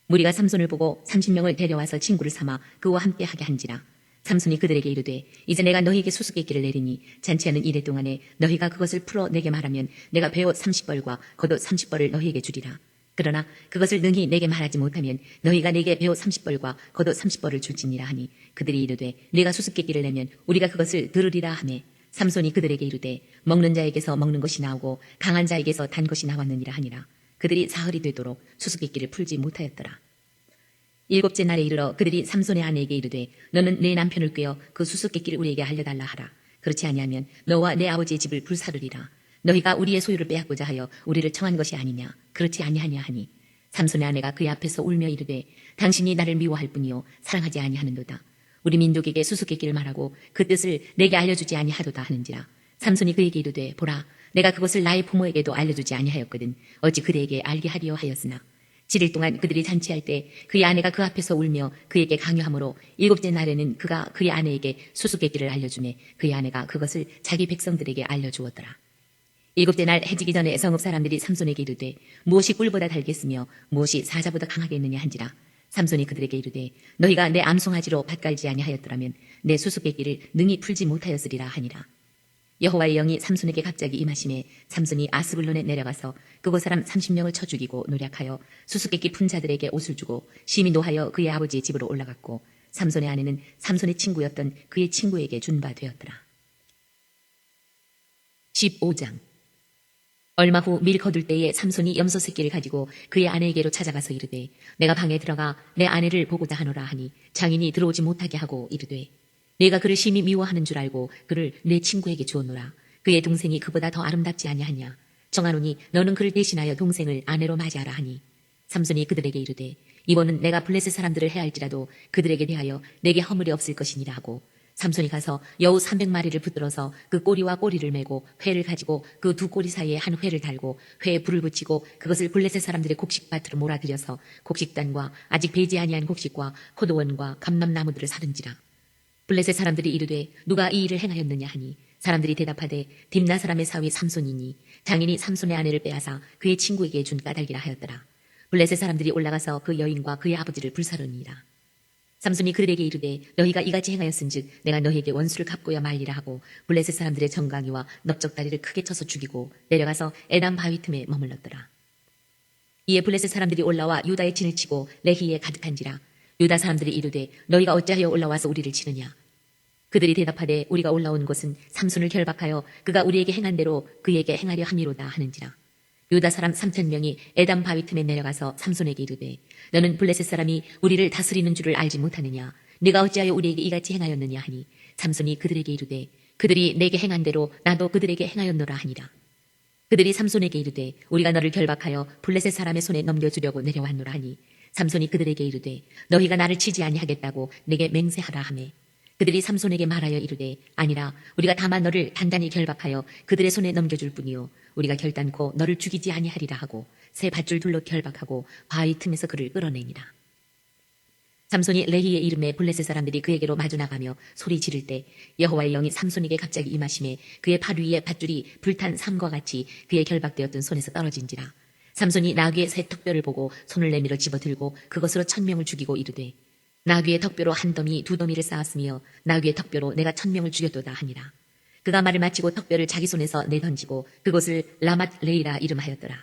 무리가 삼손을 보고 30명을 데려와서 친구를 삼아 그와 함께 하게 한지라. 삼손이 그들에게 이르되 이제 내가 너희에게 수수께끼를 내리니 잔치하는 이래 동안에 너희가 그것을 풀어 내게 말하면 내가 베옷 30벌과 겉옷 30벌을 너희에게 주리라. 그러나 그것을 능히 내게 말하지 못하면 너희가 내게 베옷 30벌과 겉옷 30벌을 줄지니라 하니 그들이 이르되 네가 수수께끼를 내면 우리가 그것을 들으리라 하매 삼손이 그들에게 이르되 먹는 자에게서 먹는 것이 나오고 강한 자에게서 단 것이 나왔느니라 하니라. 그들이 사흘이 되도록 수수께끼를 풀지 못하였더라. 7째 날에 이르러 그들이 삼손의 아내에게 이르되 너는 내 남편을 꾀어 그 수수께끼를 우리에게 알려달라 하라. 그렇지 아니하면 너와 내 아버지의 집을 불사르리라. 너희가 우리의 소유를 빼앗고자 하여 우리를 청한 것이 아니냐. 그렇지 아니하냐 하니 삼손의 아내가 그의 앞에서 울며 이르되 당신이 나를 미워할 뿐이요 사랑하지 아니하는도다. 우리 민족에게 수수께끼를 말하고 그 뜻을 내게 알려주지 아니하도다 하는지라. 삼손이 그에게 이르되 보라 내가 그것을 나의 부모에게도 알려주지 아니하였거든 어찌 그대에게 알게 하리요 하였으나 7일 동안 그들이 잔치할 때 그의 아내가 그 앞에서 울며 그에게 강요하므로 7째 날에는 그가 그의 아내에게 수수께끼를 알려주매 그의 아내가 그것을 자기 백성들에게 알려주었더라. 7째 날 해지기 전에 성읍 사람들이 삼손에게 이르되 무엇이 꿀보다 달겠으며 무엇이 사자보다 강하겠느냐 한지라. 삼손이 그들에게 이르되 너희가 내 암송아지로 밭갈지 아니하였더라면 내 수수께끼를 능히 풀지 못하였으리라 하니라. 여호와의 영이 삼손에게 갑자기 임하심에 삼손이 아스글론에 내려가서 그곳 사람 30명을 쳐 죽이고 노략하여 수수께끼 푼 자들에게 옷을 주고 심히 노하여 그의 아버지의 집으로 올라갔고 삼손의 아내는 삼손의 친구였던 그의 친구에게 준 바 되었더라. 15장. 얼마 후 밀 거둘 때에 삼손이 염소 새끼를 가지고 그의 아내에게로 찾아가서 이르되 내가 방에 들어가 내 아내를 보고자 하노라 하니 장인이 들어오지 못하게 하고 이르되 내가 그를 심히 미워하는 줄 알고 그를 내 친구에게 주었노라. 그의 동생이 그보다 더 아름답지 아니하냐. 정하노니 너는 그를 대신하여 동생을 아내로 맞이하라 하니 삼손이 그들에게 이르되 이번은 내가 블레셋 사람들을 해할지라도 그들에게 대하여 내게 허물이 없을 것이니라 하고 삼손이 가서 여우 300마리를 붙들어서 그 꼬리와 꼬리를 메고 회를 가지고 그 두 꼬리 사이에 한 회를 달고 회에 불을 붙이고 그것을 블레셋 사람들의 곡식밭으로 몰아들여서 곡식단과 아직 배지 아니한 곡식과 포도원과 감람나무들을 사든지라. 블레셋 사람들이 이르되 누가 이 일을 행하였느냐 하니 사람들이 대답하되 딥나 사람의 사위 삼손이니 장인이 삼손의 아내를 빼앗아 그의 친구에게 준 까닭이라 하였더라. 블레셋 사람들이 올라가서 그 여인과 그의 아버지를 불사르니라. 삼손이 그들에게 이르되 너희가 이같이 행하였은즉 내가 너희에게 원수를 갚고야 말리라 하고 블레셋 사람들의 정강이와 넓적다리를 크게 쳐서 죽이고 내려가서 에담 바위 틈에 머물렀더라. 이에 블레셋 사람들이 올라와 유다의 진을 치고 레히에 가득한지라. 유다 사람들이 이르되 너희가 어찌하여 올라와서 우리를 치느냐. 그들이 대답하되 우리가 올라온 곳은 삼손을 결박하여 그가 우리에게 행한 대로 그에게 행하려 함이로다 하는지라. 유다 사람 3,000명이 에담 바위 틈에 내려가서 삼손에게 이르되 너는 블레셋 사람이 우리를 다스리는 줄을 알지 못하느냐. 네가 어찌하여 우리에게 이같이 행하였느냐 하니 삼손이 그들에게 이르되 그들이 내게 행한 대로 나도 그들에게 행하였노라 하니라. 그들이 삼손에게 이르되 우리가 너를 결박하여 블레셋 사람의 손에 넘겨주려고 내려왔노라 하니 삼손이 그들에게 이르되 너희가 나를 치지 아니하겠다고 내게 맹세하라 하매 그들이 삼손에게 말하여 이르되 아니라 우리가 다만 너를 단단히 결박하여 그들의 손에 넘겨줄 뿐이요 우리가 결단코 너를 죽이지 아니하리라 하고 새 밧줄 둘로 결박하고 바위 틈에서 그를 끌어내니라. 삼손이 레히의 이름에 블레셋 사람들이 그에게로 마주 나가며 소리 지를 때 여호와의 영이 삼손에게 갑자기 임하심에 그의 팔 위에 밧줄이 불탄 삼과 같이 그의 결박되었던 손에서 떨어진지라. 삼손이 나귀의 새 턱뼈를 보고 손을 내밀어 집어들고 그것으로 1,000명을 죽이고 이르되 나귀의 턱뼈로 한 더미 두 더미를 쌓았으며 나귀의 턱뼈로 내가 1,000명을 죽였도다 하니라. 그가 말을 마치고 턱뼈를 자기 손에서 내던지고 그곳을 라맛 레이라 이름하였더라.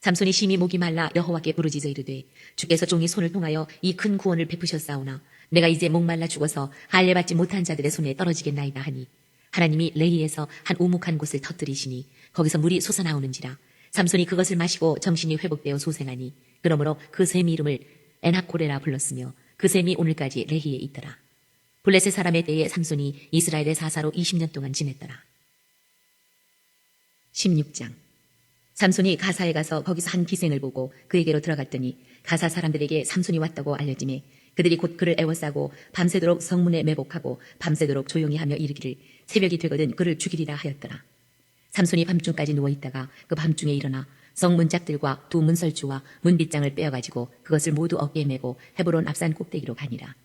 삼손이 심히 목이 말라 여호와께 부르짖어 이르되 주께서 종이 손을 통하여 이 큰 구원을 베푸셨사오나 내가 이제 목말라 죽어서 할례받지 못한 자들의 손에 떨어지겠나이다 하니 하나님이 레히에서 한 우묵한 곳을 터뜨리시니 거기서 물이 솟아나오는지라. 삼손이 그것을 마시고 정신이 회복되어 소생하니 그러므로 그 샘 이름을 에나코레라 불렀으며 그 샘이 오늘까지 레히에 있더라. 블레셋 사람의 때에 삼손이 이스라엘의 사사로 20년 동안 지냈더라. 16장. 삼손이 가사에 가서 거기서 한 기생을 보고 그에게로 들어갔더니 가사 사람들에게 삼손이 왔다고 알려지매 그들이 곧 그를 애워싸고 밤새도록 성문에 매복하고 밤새도록 조용히 하며 이르기를 새벽이 되거든 그를 죽이리라 하였더라. 삼손이 밤중까지 누워있다가 그 밤중에 일어나 성문짝들과 두 문설주와 문빗장을 빼어가지고 그것을 모두 어깨에 메고 헤브론 앞산 꼭대기로 가니라.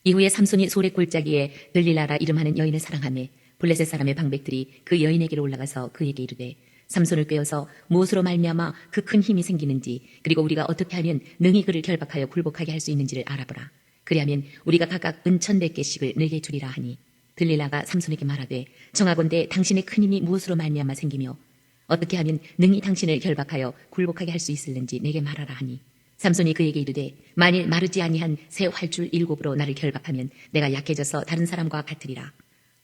이후에 삼손이 소래 골짜기에 들릴라라 이름하는 여인을 사랑하며 블레셋 사람의 방백들이 그 여인에게로 올라가서 그에게 이르되 삼손을 꿰어서 무엇으로 말미암아 그 큰 힘이 생기는지 그리고 우리가 어떻게 하면 능히 그를 결박하여 굴복하게 할 수 있는지를 알아보라. 그리하면 우리가 각각 은 1,100개씩을 내게 주리라 하니 들릴라가 삼손에게 말하되 정하건대 당신의 큰 힘이 무엇으로 말미암아 생기며 어떻게 하면 능히 당신을 결박하여 굴복하게 할 수 있을는지 내게 말하라 하니 삼손이 그에게 이르되 만일 마르지 아니한 새 활줄 7으로 나를 결박하면 내가 약해져서 다른 사람과 같으리라.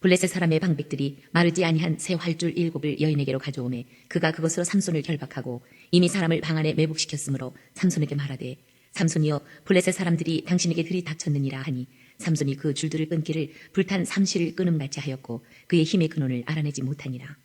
블레셋 사람의 방백들이 마르지 아니한 새 활줄 7을 여인에게로 가져오매 그가 그것으로 삼손을 결박하고 이미 사람을 방 안에 매복시켰으므로 삼손에게 말하되 삼손이여 블레셋 사람들이 당신에게 들이닥쳤느니라 하니 삼손이 그 줄들을 끊기를 불탄 삼시를 끊음같이 하였고 그의 힘의 근원을 알아내지 못하니라.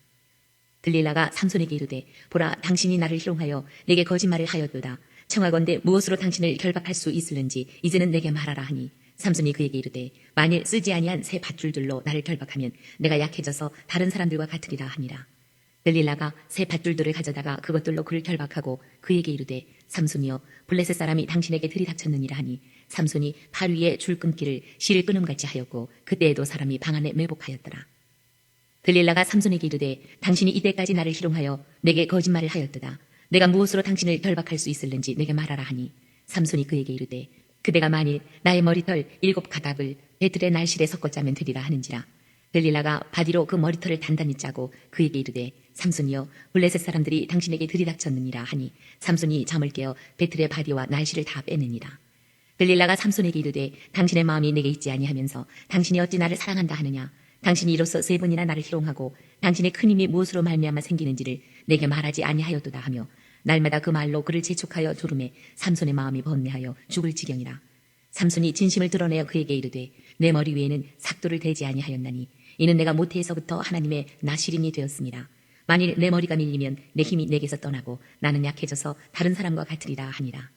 들릴라가 삼손에게 이르되 보라 당신이 나를 희롱하여 내게 거짓말을 하였도다. 청하건대 무엇으로 당신을 결박할 수 있을는지 이제는 내게 말하라 하니 삼손이 그에게 이르되 만일 쓰지 아니한 새 밧줄들로 나를 결박하면 내가 약해져서 다른 사람들과 같으리라 하니라. 들릴라가 새 밧줄들을 가져다가 그것들로 그를 결박하고 그에게 이르되 삼손이여 블레셋 사람이 당신에게 들이닥쳤느니라 하니 삼손이 팔 위에 줄 끊기를 실을 끊음같이 하였고 그때에도 사람이 방 안에 매복하였더라. 들릴라가 삼손에게 이르되 당신이 이때까지 나를 희롱하여 내게 거짓말을 하였도다. 내가 무엇으로 당신을 결박할 수 있을는지 내게 말하라 하니 삼손이 그에게 이르되 그대가 만일 나의 머리털 7가닥을 배틀의 날실에 섞어 짜면 되리라 하는지라. 들릴라가 바디로 그 머리털을 단단히 짜고 그에게 이르되 삼손이여 블레셋 사람들이 당신에게 들이닥쳤느니라 하니 삼손이 잠을 깨어 배틀의 바디와 날실을 다 빼내니라. 들릴라가 삼손에게 이르되 당신의 마음이 내게 있지 아니하면서 당신이 어찌 나를 사랑한다 하느냐. 당신이 이로써 3번이나 나를 희롱하고 당신의 큰 힘이 무엇으로 말미암아 생기는지를 내게 말하지 아니하였도다 하며 날마다 그 말로 그를 재촉하여 조름에 삼손의 마음이 번뇌하여 죽을 지경이라. 삼손이 진심을 드러내어 그에게 이르되 내 머리 위에는 삭도를 대지 아니하였나니 이는 내가 모태에서부터 하나님의 나시린이 되었습니다. 만일 내 머리가 밀리면 내 힘이 내게서 떠나고 나는 약해져서 다른 사람과 같으리라 하니라.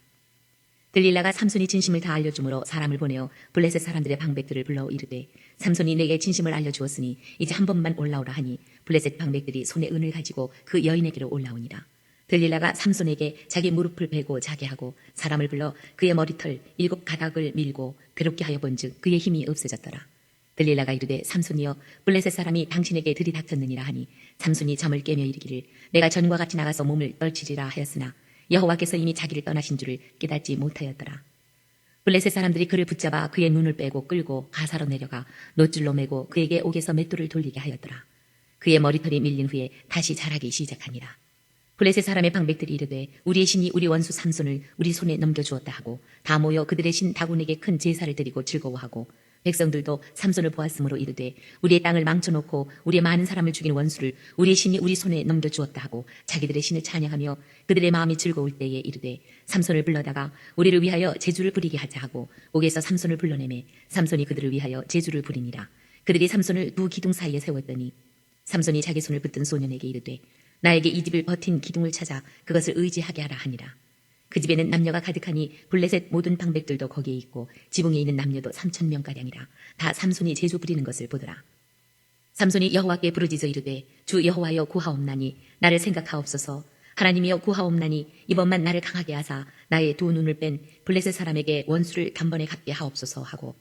들릴라가 삼손이 진심을 다 알려주므로 사람을 보내어 블레셋 사람들의 방백들을 불러 이르되 삼손이 내게 진심을 알려주었으니 이제 한 번만 올라오라 하니 블레셋 방백들이 손에 은을 가지고 그 여인에게로 올라오니라. 들릴라가 삼손에게 자기 무릎을 베고 자게 하고 사람을 불러 그의 머리털 7가닥을 밀고 괴롭게 하여 본즉 그의 힘이 없어졌더라. 들릴라가 이르되 삼손이여 블레셋 사람이 당신에게 들이닥쳤느니라 하니 삼손이 잠을 깨며 이르기를 내가 전과 같이 나가서 몸을 떨치리라 하였으나 여호와께서 이미 자기를 떠나신 줄을 깨닫지 못하였더라. 블레셋 사람들이 그를 붙잡아 그의 눈을 빼고 끌고 가사로 내려가 놋줄로 매고 그에게 옥에서 맷돌을 돌리게 하였더라. 그의 머리털이 밀린 후에 다시 자라기 시작하니라. 블레셋 사람의 방백들이 이르되 우리의 신이 우리 원수 삼손을 우리 손에 넘겨주었다 하고 다 모여 그들의 신 다곤에게 큰 제사를 드리고 즐거워하고 백성들도 삼손을 보았으므로 이르되 우리의 땅을 망쳐놓고 우리의 많은 사람을 죽인 원수를 우리의 신이 우리 손에 넘겨주었다 하고 자기들의 신을 찬양하며 그들의 마음이 즐거울 때에 이르되 삼손을 불러다가 우리를 위하여 제주를 부리게 하자 하고 옥에서 삼손을 불러내매 삼손이 그들을 위하여 제주를 부리니라. 그들이 삼손을 두 기둥 사이에 세웠더니 삼손이 자기 손을 붙든 소년에게 이르되 나에게 이 집을 버틴 기둥을 찾아 그것을 의지하게 하라 하니라. 그 집에는 남녀가 가득하니 블레셋 모든 방백들도 거기에 있고 지붕에 있는 남녀도 3,000명가량이라. 다 삼손이 제주 부리는 것을 보더라. 삼손이 여호와께 부르짖어 이르되 주 여호와여 구하옵나니 나를 생각하옵소서. 하나님이여 구하옵나니 이번만 나를 강하게 하사 나의 두 눈을 뺀 블레셋 사람에게 원수를 단번에 갚게 하옵소서 하고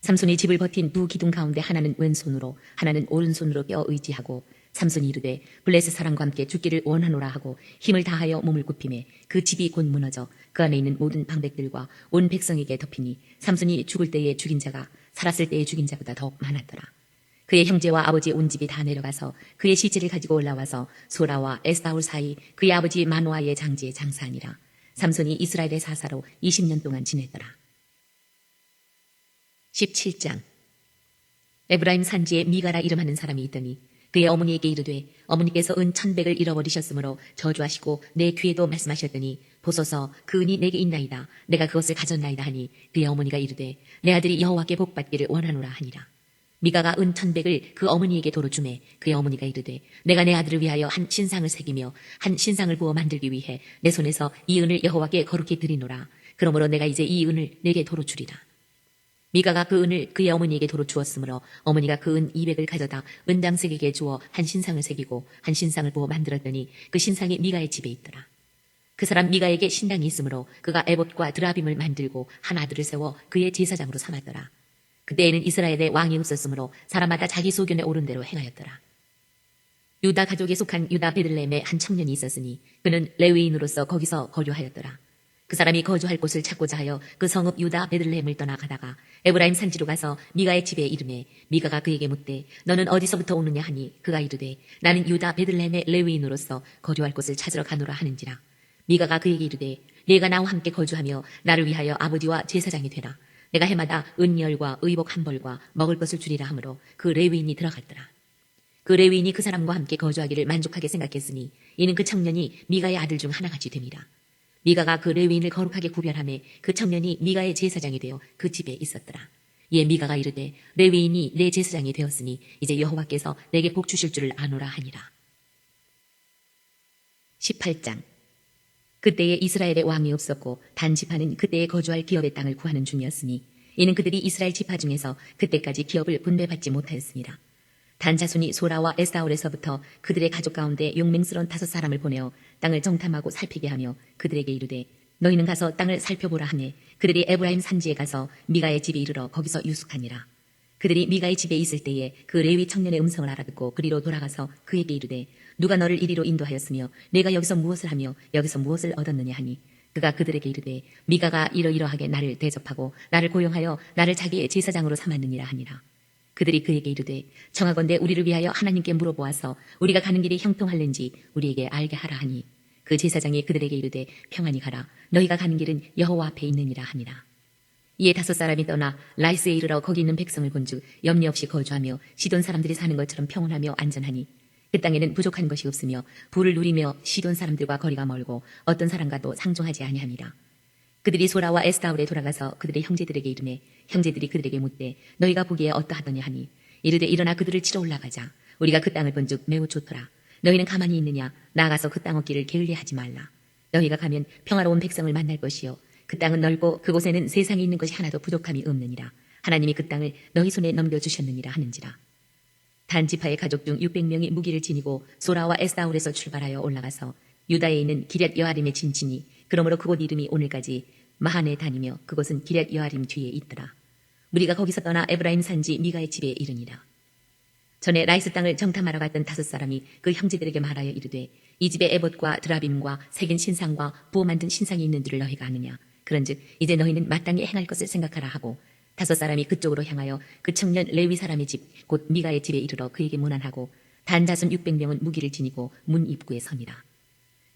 삼손이 집을 버틴 두 기둥 가운데 하나는 왼손으로 하나는 오른손으로 껴 의지하고 삼손이 이르되 블레셋 사람과 함께 죽기를 원하노라 하고 힘을 다하여 몸을 굽히매 그 집이 곧 무너져 그 안에 있는 모든 방백들과 온 백성에게 덮이니 삼손이 죽을 때에 죽인 자가 살았을 때에 죽인 자보다 더 많았더라. 그의 형제와 아버지의 온 집이 다 내려가서 그의 시체를 가지고 올라와서 소라와 에스다올 사이 그의 아버지 마노아의 장지에 장사하니라. 삼손이 이스라엘의 사사로 20년 동안 지냈더라. 17장. 에브라임 산지에 미가라 이름하는 사람이 있더니 그의 어머니에게 이르되 어머니께서 은 1,100을 잃어버리셨으므로 저주하시고 내 귀에도 말씀하셨더니 보소서 그 은이 내게 있나이다. 내가 그것을 가졌나이다 하니 그의 어머니가 이르되 내 아들이 여호와께 복받기를 원하노라 하니라. 미가가 은 1,100을 그 어머니에게 도로 주매 그의 어머니가 이르되 내가 내 아들을 위하여 한 신상을 새기며 한 신상을 부어 만들기 위해 내 손에서 이 은을 여호와께 거룩히 드리노라. 그러므로 내가 이제 이 은을 내게 도로 주리라. 미가가 그 은을 그의 어머니에게 도로 주었으므로 어머니가 그 은 200을 가져다 은장색에게 주어 한 신상을 새기고 한 신상을 부어 만들었더니 그 신상이 미가의 집에 있더라. 그 사람 미가에게 신당이 있으므로 그가 에봇과 드라빔을 만들고 한 아들을 세워 그의 제사장으로 삼았더라. 그때에는 이스라엘에 왕이 없었으므로 사람마다 자기 소견에 오른 대로 행하였더라. 유다 가족에 속한 유다 베들레헴에 한 청년이 있었으니 그는 레위인으로서 거기서 거주하였더라. 그 사람이 거주할 곳을 찾고자 하여 그 성읍 유다 베들레헴을 떠나가다가 에브라임 산지로 가서 미가의 집에 이르매 미가가 그에게 묻되 너는 어디서부터 오느냐 하니 그가 이르되 나는 유다 베들레헴의 레위인으로서 거주할 곳을 찾으러 가노라 하는지라. 미가가 그에게 이르되 네가 나와 함께 거주하며 나를 위하여 아버지와 제사장이 되라. 내가 해마다 은열과 의복 한 벌과 먹을 것을 주리라 하므로 그 레위인이 들어갔더라. 그 레위인이 그 사람과 함께 거주하기를 만족하게 생각했으니 이는 그 청년이 미가의 아들 중 하나같이 됨이라. 미가가 그 레위인을 거룩하게 구별하며 그 청년이 미가의 제사장이 되어 그 집에 있었더라. 이에 미가가 이르되 레위인이 내 제사장이 되었으니 이제 여호와께서 내게 복 주실 줄을 아노라 하니라. 18장. 그때에 이스라엘에 왕이 없었고 단 지파는 그때에 거주할 기업의 땅을 구하는 중이었으니 이는 그들이 이스라엘 지파 중에서 그때까지 기업을 분배받지 못하였습니다. 단 자손이 소라와 에스다올에서부터 그들의 가족 가운데 용맹스러운 5사람을 보내어 땅을 정탐하고 살피게 하며 그들에게 이르되 너희는 가서 땅을 살펴보라 하매 그들이 에브라임 산지에 가서 미가의 집에 이르러 거기서 유숙하니라. 그들이 미가의 집에 있을 때에 그 레위 청년의 음성을 알아듣고 그리로 돌아가서 그에게 이르되 누가 너를 이리로 인도하였으며 내가 여기서 무엇을 하며 여기서 무엇을 얻었느냐 하니 그가 그들에게 이르되 미가가 이러이러하게 나를 대접하고 나를 고용하여 나를 자기의 제사장으로 삼았느니라 하니라. 그들이 그에게 이르되 청하건대 우리를 위하여 하나님께 물어보아서 우리가 가는 길이 형통할는지 우리에게 알게 하라 하니 그 제사장이 그들에게 이르되 평안히 가라. 너희가 가는 길은 여호와 앞에 있느니라 하니라. 이에 5사람이 떠나 라이스에 이르러 거기 있는 백성을 본즉 염려 없이 거주하며 시돈 사람들이 사는 것처럼 평온하며 안전하니 그 땅에는 부족한 것이 없으며 부를 누리며 시돈 사람들과 거리가 멀고 어떤 사람과도 상종하지 아니함이라. 그들이 소라와 에스다올에 돌아가서 그들의 형제들에게 이르매 형제들이 그들에게 묻되 너희가 보기에 어떠하더냐 하니 이르되 일어나 그들을 치러 올라가자. 우리가 그 땅을 본즉 매우 좋더라. 너희는 가만히 있느냐? 나아가서 그 땅 얻기를 게을리하지 말라. 너희가 가면 평화로운 백성을 만날 것이요 그 땅은 넓고 그곳에는 세상에 있는 것이 하나도 부족함이 없느니라. 하나님이 그 땅을 너희 손에 넘겨주셨느니라 하는지라. 단 지파의 가족 중 600명이 무기를 지니고 소라와 에스다올에서 출발하여 올라가서 유다에 있는 기럇 여아림에 진치니 그러므로 그곳 이름이 오늘까지 마하네 다니며 그곳은 기럇 여아림 뒤에 있더라. 우리가 거기서 떠나 에브라임 산지 미가의 집에 이르니라. 전에 라이스 땅을 정탐하러 갔던 5사람이 그 형제들에게 말하여 이르되 이 집에 에봇과 드라빔과 새긴 신상과 부어 만든 신상이 있는 줄을 너희가 아느냐. 그런즉 이제 너희는 마땅히 행할 것을 생각하라 하고 5사람이 그쪽으로 향하여 그 청년 레위 사람의 집 곧 미가의 집에 이르러 그에게 문안하고 단 자손 600명은 무기를 지니고 문 입구에 서니라.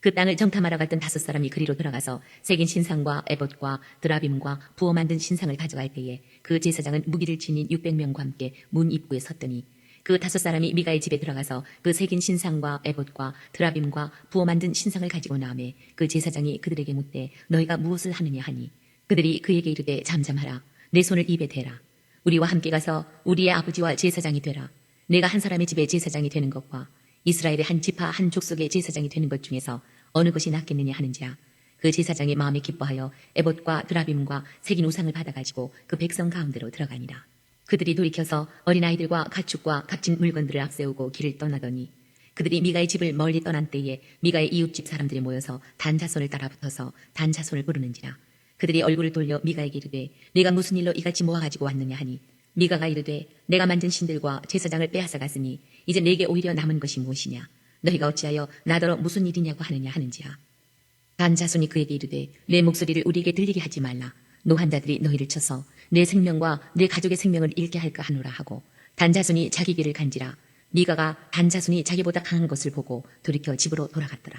그 땅을 정탐하러 갔던 5사람이 그리로 들어가서 새긴 신상과 에봇과 드라빔과 부어 만든 신상을 가져갈 때에 그 제사장은 무기를 지닌 600명과 함께 문 입구에 섰더니 그 5사람이 미가의 집에 들어가서 그 새긴 신상과 에봇과 드라빔과 부어 만든 신상을 가지고 나오매 그 제사장이 그들에게 묻되 너희가 무엇을 하느냐 하니 그들이 그에게 이르되 잠잠하라. 내 손을 입에 대라. 우리와 함께 가서 우리의 아버지와 제사장이 되라. 내가 한 사람의 집에 제사장이 되는 것과 이스라엘의 한 지파 한 족속의 제사장이 되는 것 중에서 어느 것이 낫겠느냐 하는지라. 그 제사장이 마음에 기뻐하여 에봇과 드라빔과 새긴 우상을 받아가지고 그 백성 가운데로 들어가니라. 그들이 돌이켜서 어린아이들과 가축과 값진 물건들을 앞세우고 길을 떠나더니 그들이 미가의 집을 멀리 떠난 때에 미가의 이웃집 사람들이 모여서 단 자손을 따라붙어서 단 자손을 부르는지라. 그들이 얼굴을 돌려 미가에게 이르되 네가 무슨 일로 이같이 모아가지고 왔느냐 하니 미가가 이르되 내가 만든 신들과 제사장을 빼앗아 갔으니 이제 내게 오히려 남은 것이 무엇이냐. 너희가 어찌하여 나더러 무슨 일이냐고 하느냐 하는지라. 단 자손이 그에게 이르되 내 목소리를 우리에게 들리게 하지 말라. 노한 자들이 너희를 쳐서 내 생명과 내 가족의 생명을 잃게 할까 하노라 하고 단 자손이 자기 길을 간지라. 미가가 단 자손이 자기보다 강한 것을 보고 돌이켜 집으로 돌아갔더라.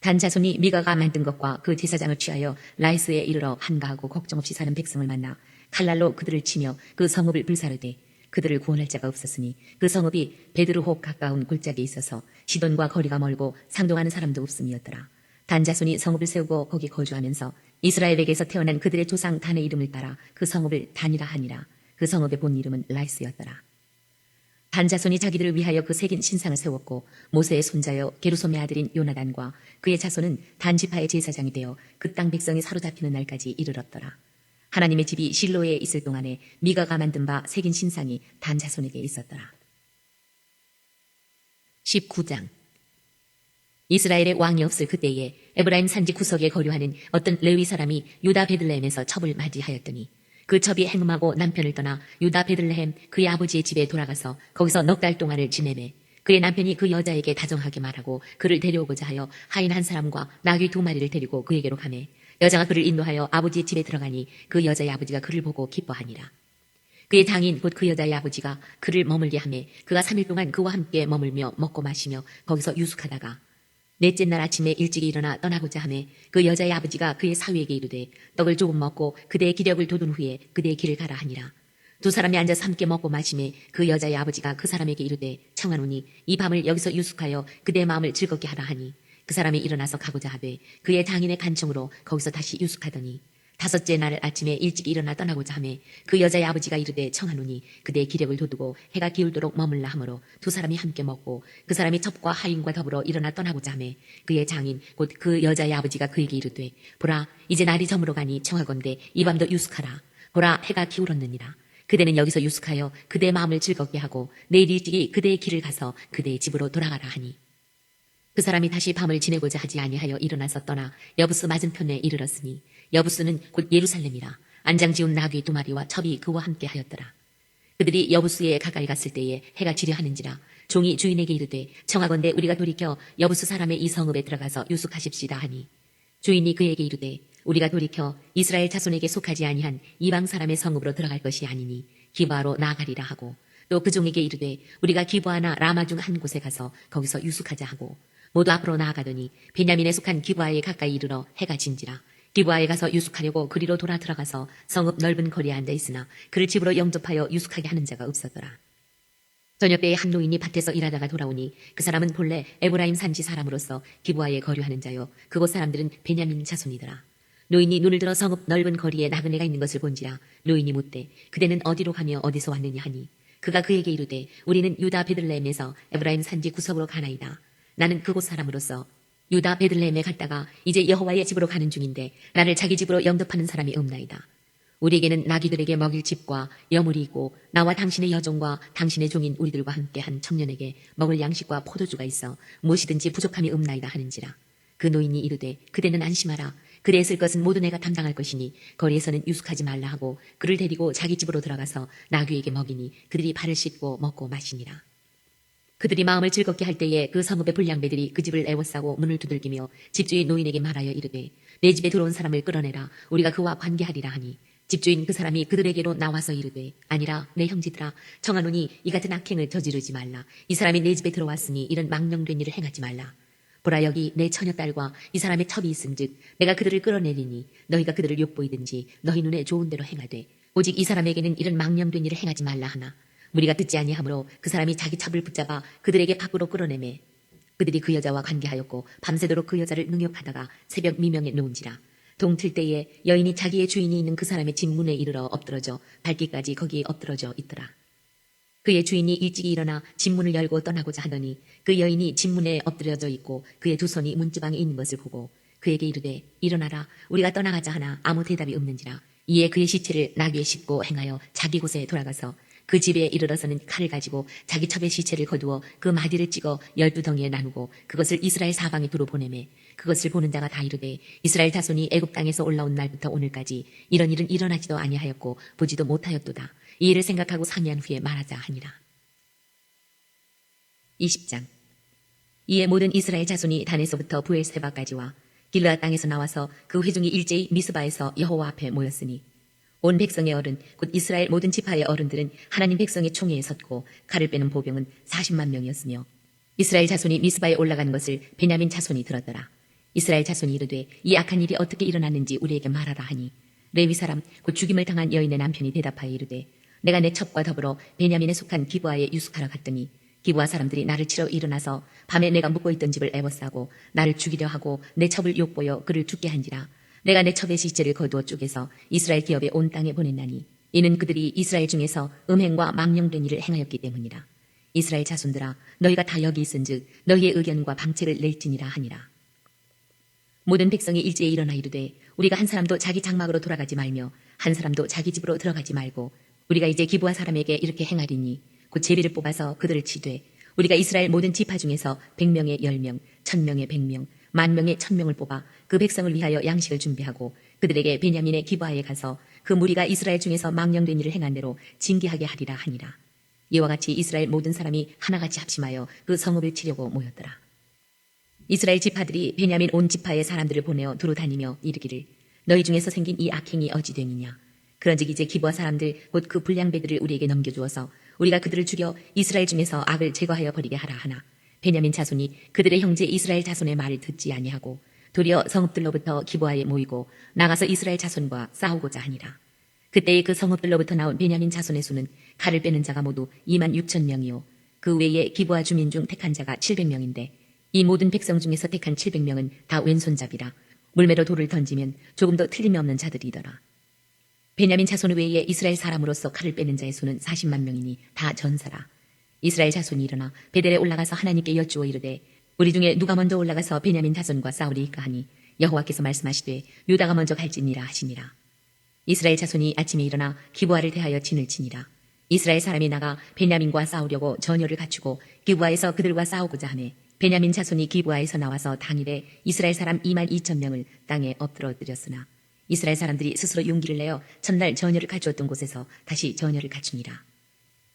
단 자손이 미가가 만든 것과 그 제사장을 취하여 라이스에 이르러 한가하고 걱정 없이 사는 백성을 만나 칼날로 그들을 치며 그 성읍을 불사르되 그들을 구원할 자가 없었으니 그 성읍이 베드르홉 가까운 골짜기에 있어서 시돈과 거리가 멀고 상동하는 사람도 없음이었더라. 단 자손이 성읍을 세우고 거기 거주하면서 이스라엘에게서 태어난 그들의 조상 단의 이름을 따라 그 성읍을 단이라 하니라. 그 성읍의 본 이름은 라이스였더라. 단 자손이 자기들을 위하여 그 새긴 신상을 세웠고 모세의 손자여 게르솜의 아들인 요나단과 그의 자손은 단 지파의 제사장이 되어 그 땅 백성이 사로잡히는 날까지 이르렀더라. 하나님의 집이 실로에 있을 동안에 미가가 만든 바 새긴 신상이 단 자손에게 있었더라. 19장. 이스라엘의 왕이 없을 그때에 에브라임 산지 구석에 거류하는 어떤 레위 사람이 유다 베들레헴에서 첩을 맞이하였더니 그 첩이 행음하고 남편을 떠나 유다 베들레헴 그의 아버지의 집에 돌아가서 거기서 넉 달 동안을 지내매 그의 남편이 그 여자에게 다정하게 말하고 그를 데려오고자 하여 하인 한 사람과 나귀 2마리를 데리고 그에게로 가매 여자가 그를 인도하여 아버지의 집에 들어가니 그 여자의 아버지가 그를 보고 기뻐하니라. 그의 장인 곧 그 여자의 아버지가 그를 머물게 하매 그가 3일 동안 그와 함께 머물며 먹고 마시며 거기서 유숙하다가 넷째 날 아침에 일찍 일어나 떠나고자 하매 그 여자의 아버지가 그의 사위에게 이르되 떡을 조금 먹고 그대의 기력을 돋운 후에 그대의 길을 가라 하니라. 두 사람이 앉아서 함께 먹고 마시매 그 여자의 아버지가 그 사람에게 이르되 청하노니 이 밤을 여기서 유숙하여 그대의 마음을 즐겁게 하라 하니 그 사람이 일어나서 가고자 하되 그의 장인의 간청으로 거기서 다시 유숙하더니 5째 날 아침에 일찍 일어나 떠나고자 하매 그 여자의 아버지가 이르되 청하노니 그대의 기력을 돋우고 해가 기울도록 머물라 하므로 두 사람이 함께 먹고 그 사람이 첩과 하인과 더불어 일어나 떠나고자 하매 그의 장인 곧 그 여자의 아버지가 그에게 이르되 보라 이제 날이 저물어 가니 청하건대 이 밤도 유숙하라. 보라 해가 기울었느니라. 그대는 여기서 유숙하여 그대의 마음을 즐겁게 하고 내일 일찍이 그대의 길을 가서 그대의 집으로 돌아가라 하니 그 사람이 다시 밤을 지내고자 하지 아니하여 일어나서 떠나 여부스 맞은편에 이르렀으니 여부스는 곧 예루살렘이라. 안장 지운 나귀 2마리와 첩이 그와 함께 하였더라. 그들이 여부스에 가까이 갔을 때에 해가 지려하는지라 종이 주인에게 이르되 청하건대 우리가 돌이켜 여부스 사람의 이 성읍에 들어가서 유숙하십시다 하니 주인이 그에게 이르되 우리가 돌이켜 이스라엘 자손에게 속하지 아니한 이방 사람의 성읍으로 들어갈 것이 아니니 기브아로 나아가리라 하고 또 그 종에게 이르되 우리가 기브아나 라마 중 한 곳에 가서 거기서 유숙하자 하고 모두 앞으로 나아가더니 베냐민에 속한 기브아에 가까이 이르러 해가 진지라. 기브아에 가서 유숙하려고 그리로 돌아 들어가서 성읍 넓은 거리에 앉아 있으나 그를 집으로 영접하여 유숙하게 하는 자가 없었더라. 저녁때에 한 노인이 밭에서 일하다가 돌아오니 그 사람은 본래 에브라임 산지 사람으로서 기브아에 거류하는 자요 그곳 사람들은 베냐민 자손이더라. 노인이 눈을 들어 성읍 넓은 거리에 나그네가 있는 것을 본지라 노인이 묻되 그대는 어디로 가며 어디서 왔느냐 하니 그가 그에게 이르되 우리는 유다 베들레헴에서 에브라임 산지 구석으로 가나이다. 나는 그곳 사람으로서 유다 베들레헴에 갔다가 이제 여호와의 집으로 가는 중인데 나를 자기 집으로 영접하는 사람이 없나이다. 우리에게는 나귀들에게 먹일 집과 여물이 있고 나와 당신의 여종과 당신의 종인 우리들과 함께 한 청년에게 먹을 양식과 포도주가 있어 무엇이든지 부족함이 없나이다 하는지라. 그 노인이 이르되 그대는 안심하라. 그대의 쓸 것은 모두 내가 담당할 것이니 거리에서는 유숙하지 말라 하고 그를 데리고 자기 집으로 들어가서 나귀에게 먹이니 그들이 발을 씻고 먹고 마시니라. 그들이 마음을 즐겁게 할 때에 그 성읍의 불량배들이 그 집을 애워싸고 문을 두들기며 집주인 노인에게 말하여 이르되 내 집에 들어온 사람을 끌어내라. 우리가 그와 관계하리라 하니 집주인 그 사람이 그들에게로 나와서 이르되 아니라 내 형제들아 청하노니 이 같은 악행을 저지르지 말라. 이 사람이 내 집에 들어왔으니 이런 망령된 일을 행하지 말라. 보라 여기 내 처녀딸과 이 사람의 첩이 있은즉 내가 그들을 끌어내리니 너희가 그들을 욕보이든지 너희 눈에 좋은 대로 행하되 오직 이 사람에게는 이런 망령된 일을 행하지 말라 하나 무리가 듣지 아니하므로 그 사람이 자기 첩을 붙잡아 그들에게 밖으로 끌어내매 그들이 그 여자와 관계하였고 밤새도록 그 여자를 능욕하다가 새벽 미명에 놓은지라 동틀 때에 여인이 자기의 주인이 있는 그 사람의 집 문에 이르러 엎드러져 밟기까지 거기에 엎드러져 있더라. 그의 주인이 일찍이 일어나 집 문을 열고 떠나고자 하더니 그 여인이 집 문에 엎드려져 있고 그의 두 손이 문지방에 있는 것을 보고 그에게 이르되 일어나라 우리가 떠나가자 하나 아무 대답이 없는지라. 이에 그의 시체를 나귀에 싣고 행하여 자기 곳에 돌아가서 그 집에 이르러서는 칼을 가지고 자기 첩의 시체를 거두어 그 마디를 찍어 12덩이에 나누고 그것을 이스라엘 사방에 두루 보내매 그것을 보는 자가 다 이르되 이스라엘 자손이 애굽 땅에서 올라온 날부터 오늘까지 이런 일은 일어나지도 아니하였고 보지도 못하였도다. 이 일을 생각하고 상의한 후에 말하자 하니라. 20장. 이에 모든 이스라엘 자손이 단에서부터 부엘세바까지와 길르앗 땅에서 나와서 그 회중이 일제히 미스바에서 여호와 앞에 모였으니 온 백성의 어른 곧 이스라엘 모든 지파의 어른들은 하나님 백성의 총회에 섰고 칼을 빼는 보병은 40만 명이었으며 이스라엘 자손이 미스바에 올라간 것을 베냐민 자손이 들었더라. 이스라엘 자손이 이르되 이 악한 일이 어떻게 일어났는지 우리에게 말하라 하니 레위 사람 곧 죽임을 당한 여인의 남편이 대답하여 이르되 내가 내 첩과 더불어 베냐민에 속한 기브아에 유숙하러 갔더니 기브아 사람들이 나를 치러 일어나서 밤에 내가 묵고 있던 집을 애워싸고 나를 죽이려 하고 내 첩을 욕보여 그를 죽게 한지라. 내가 내 첩의 시체를 거두어 쪼개서 이스라엘 기업의 온 땅에 보냈나니 이는 그들이 이스라엘 중에서 음행과 망령된 일을 행하였기 때문이라. 이스라엘 자손들아 너희가 다 여기 있은즉 너희의 의견과 방책을 낼지니라 하니라. 모든 백성이 일제히 일어나 이르되 우리가 한 사람도 자기 장막으로 돌아가지 말며 한 사람도 자기 집으로 들어가지 말고 우리가 이제 기브아 사람에게 이렇게 행하리니 곧 제비를 뽑아서 그들을 치되 우리가 이스라엘 모든 지파 중에서 100명의 10명, 1000명의 100명, 10,000명의 1000명을 뽑아 그 백성을 위하여 양식을 준비하고 그들에게 베냐민의 기브아에 가서 그 무리가 이스라엘 중에서 망령된 일을 행한 대로 징계하게 하리라 하니라. 이와 같이 이스라엘 모든 사람이 하나같이 합심하여 그 성읍을 치려고 모였더라. 이스라엘 지파들이 베냐민 온 지파의 사람들을 보내어 두루 다니며 이르기를 너희 중에서 생긴 이 악행이 어찌되느냐. 그런즉 이제 기브아 사람들 곧 그 불량배들을 우리에게 넘겨주어서 우리가 그들을 죽여 이스라엘 중에서 악을 제거하여 버리게 하라 하나 베냐민 자손이 그들의 형제 이스라엘 자손의 말을 듣지 아니하고 도리어 성읍들로부터 기브아에 모이고 나가서 이스라엘 자손과 싸우고자 하니라. 그때의 그 성읍들로부터 나온 베냐민 자손의 수는 칼을 빼는 자가 모두 26,000명이요 그 외에 기브아 주민 중 택한 자가 700명인데 이 모든 백성 중에서 택한 700명은 다 왼손잡이라 물매로 돌을 던지면 조금도 틀림이 없는 자들이더라. 베냐민 자손 외에 이스라엘 사람으로서 칼을 빼는 자의 수는 40만 명이니 다 전사라. 이스라엘 자손이 일어나 베델에 올라가서 하나님께 여쭈어 이르되 우리 중에 누가 먼저 올라가서 베냐민 자손과 싸우리이까 하니 여호와께서 말씀하시되 유다가 먼저 갈지니라 하시니라. 이스라엘 자손이 아침에 일어나 기브아를 대하여 진을 치니라. 이스라엘 사람이 나가 베냐민과 싸우려고 전열을 갖추고 기브아에서 그들과 싸우고자 하매 베냐민 자손이 기브아에서 나와서 당일에 이스라엘 사람 22,000명을 땅에 엎드러뜨렸으나 이스라엘 사람들이 스스로 용기를 내어 첫날 전열을 갖추었던 곳에서 다시 전열을 갖추니라.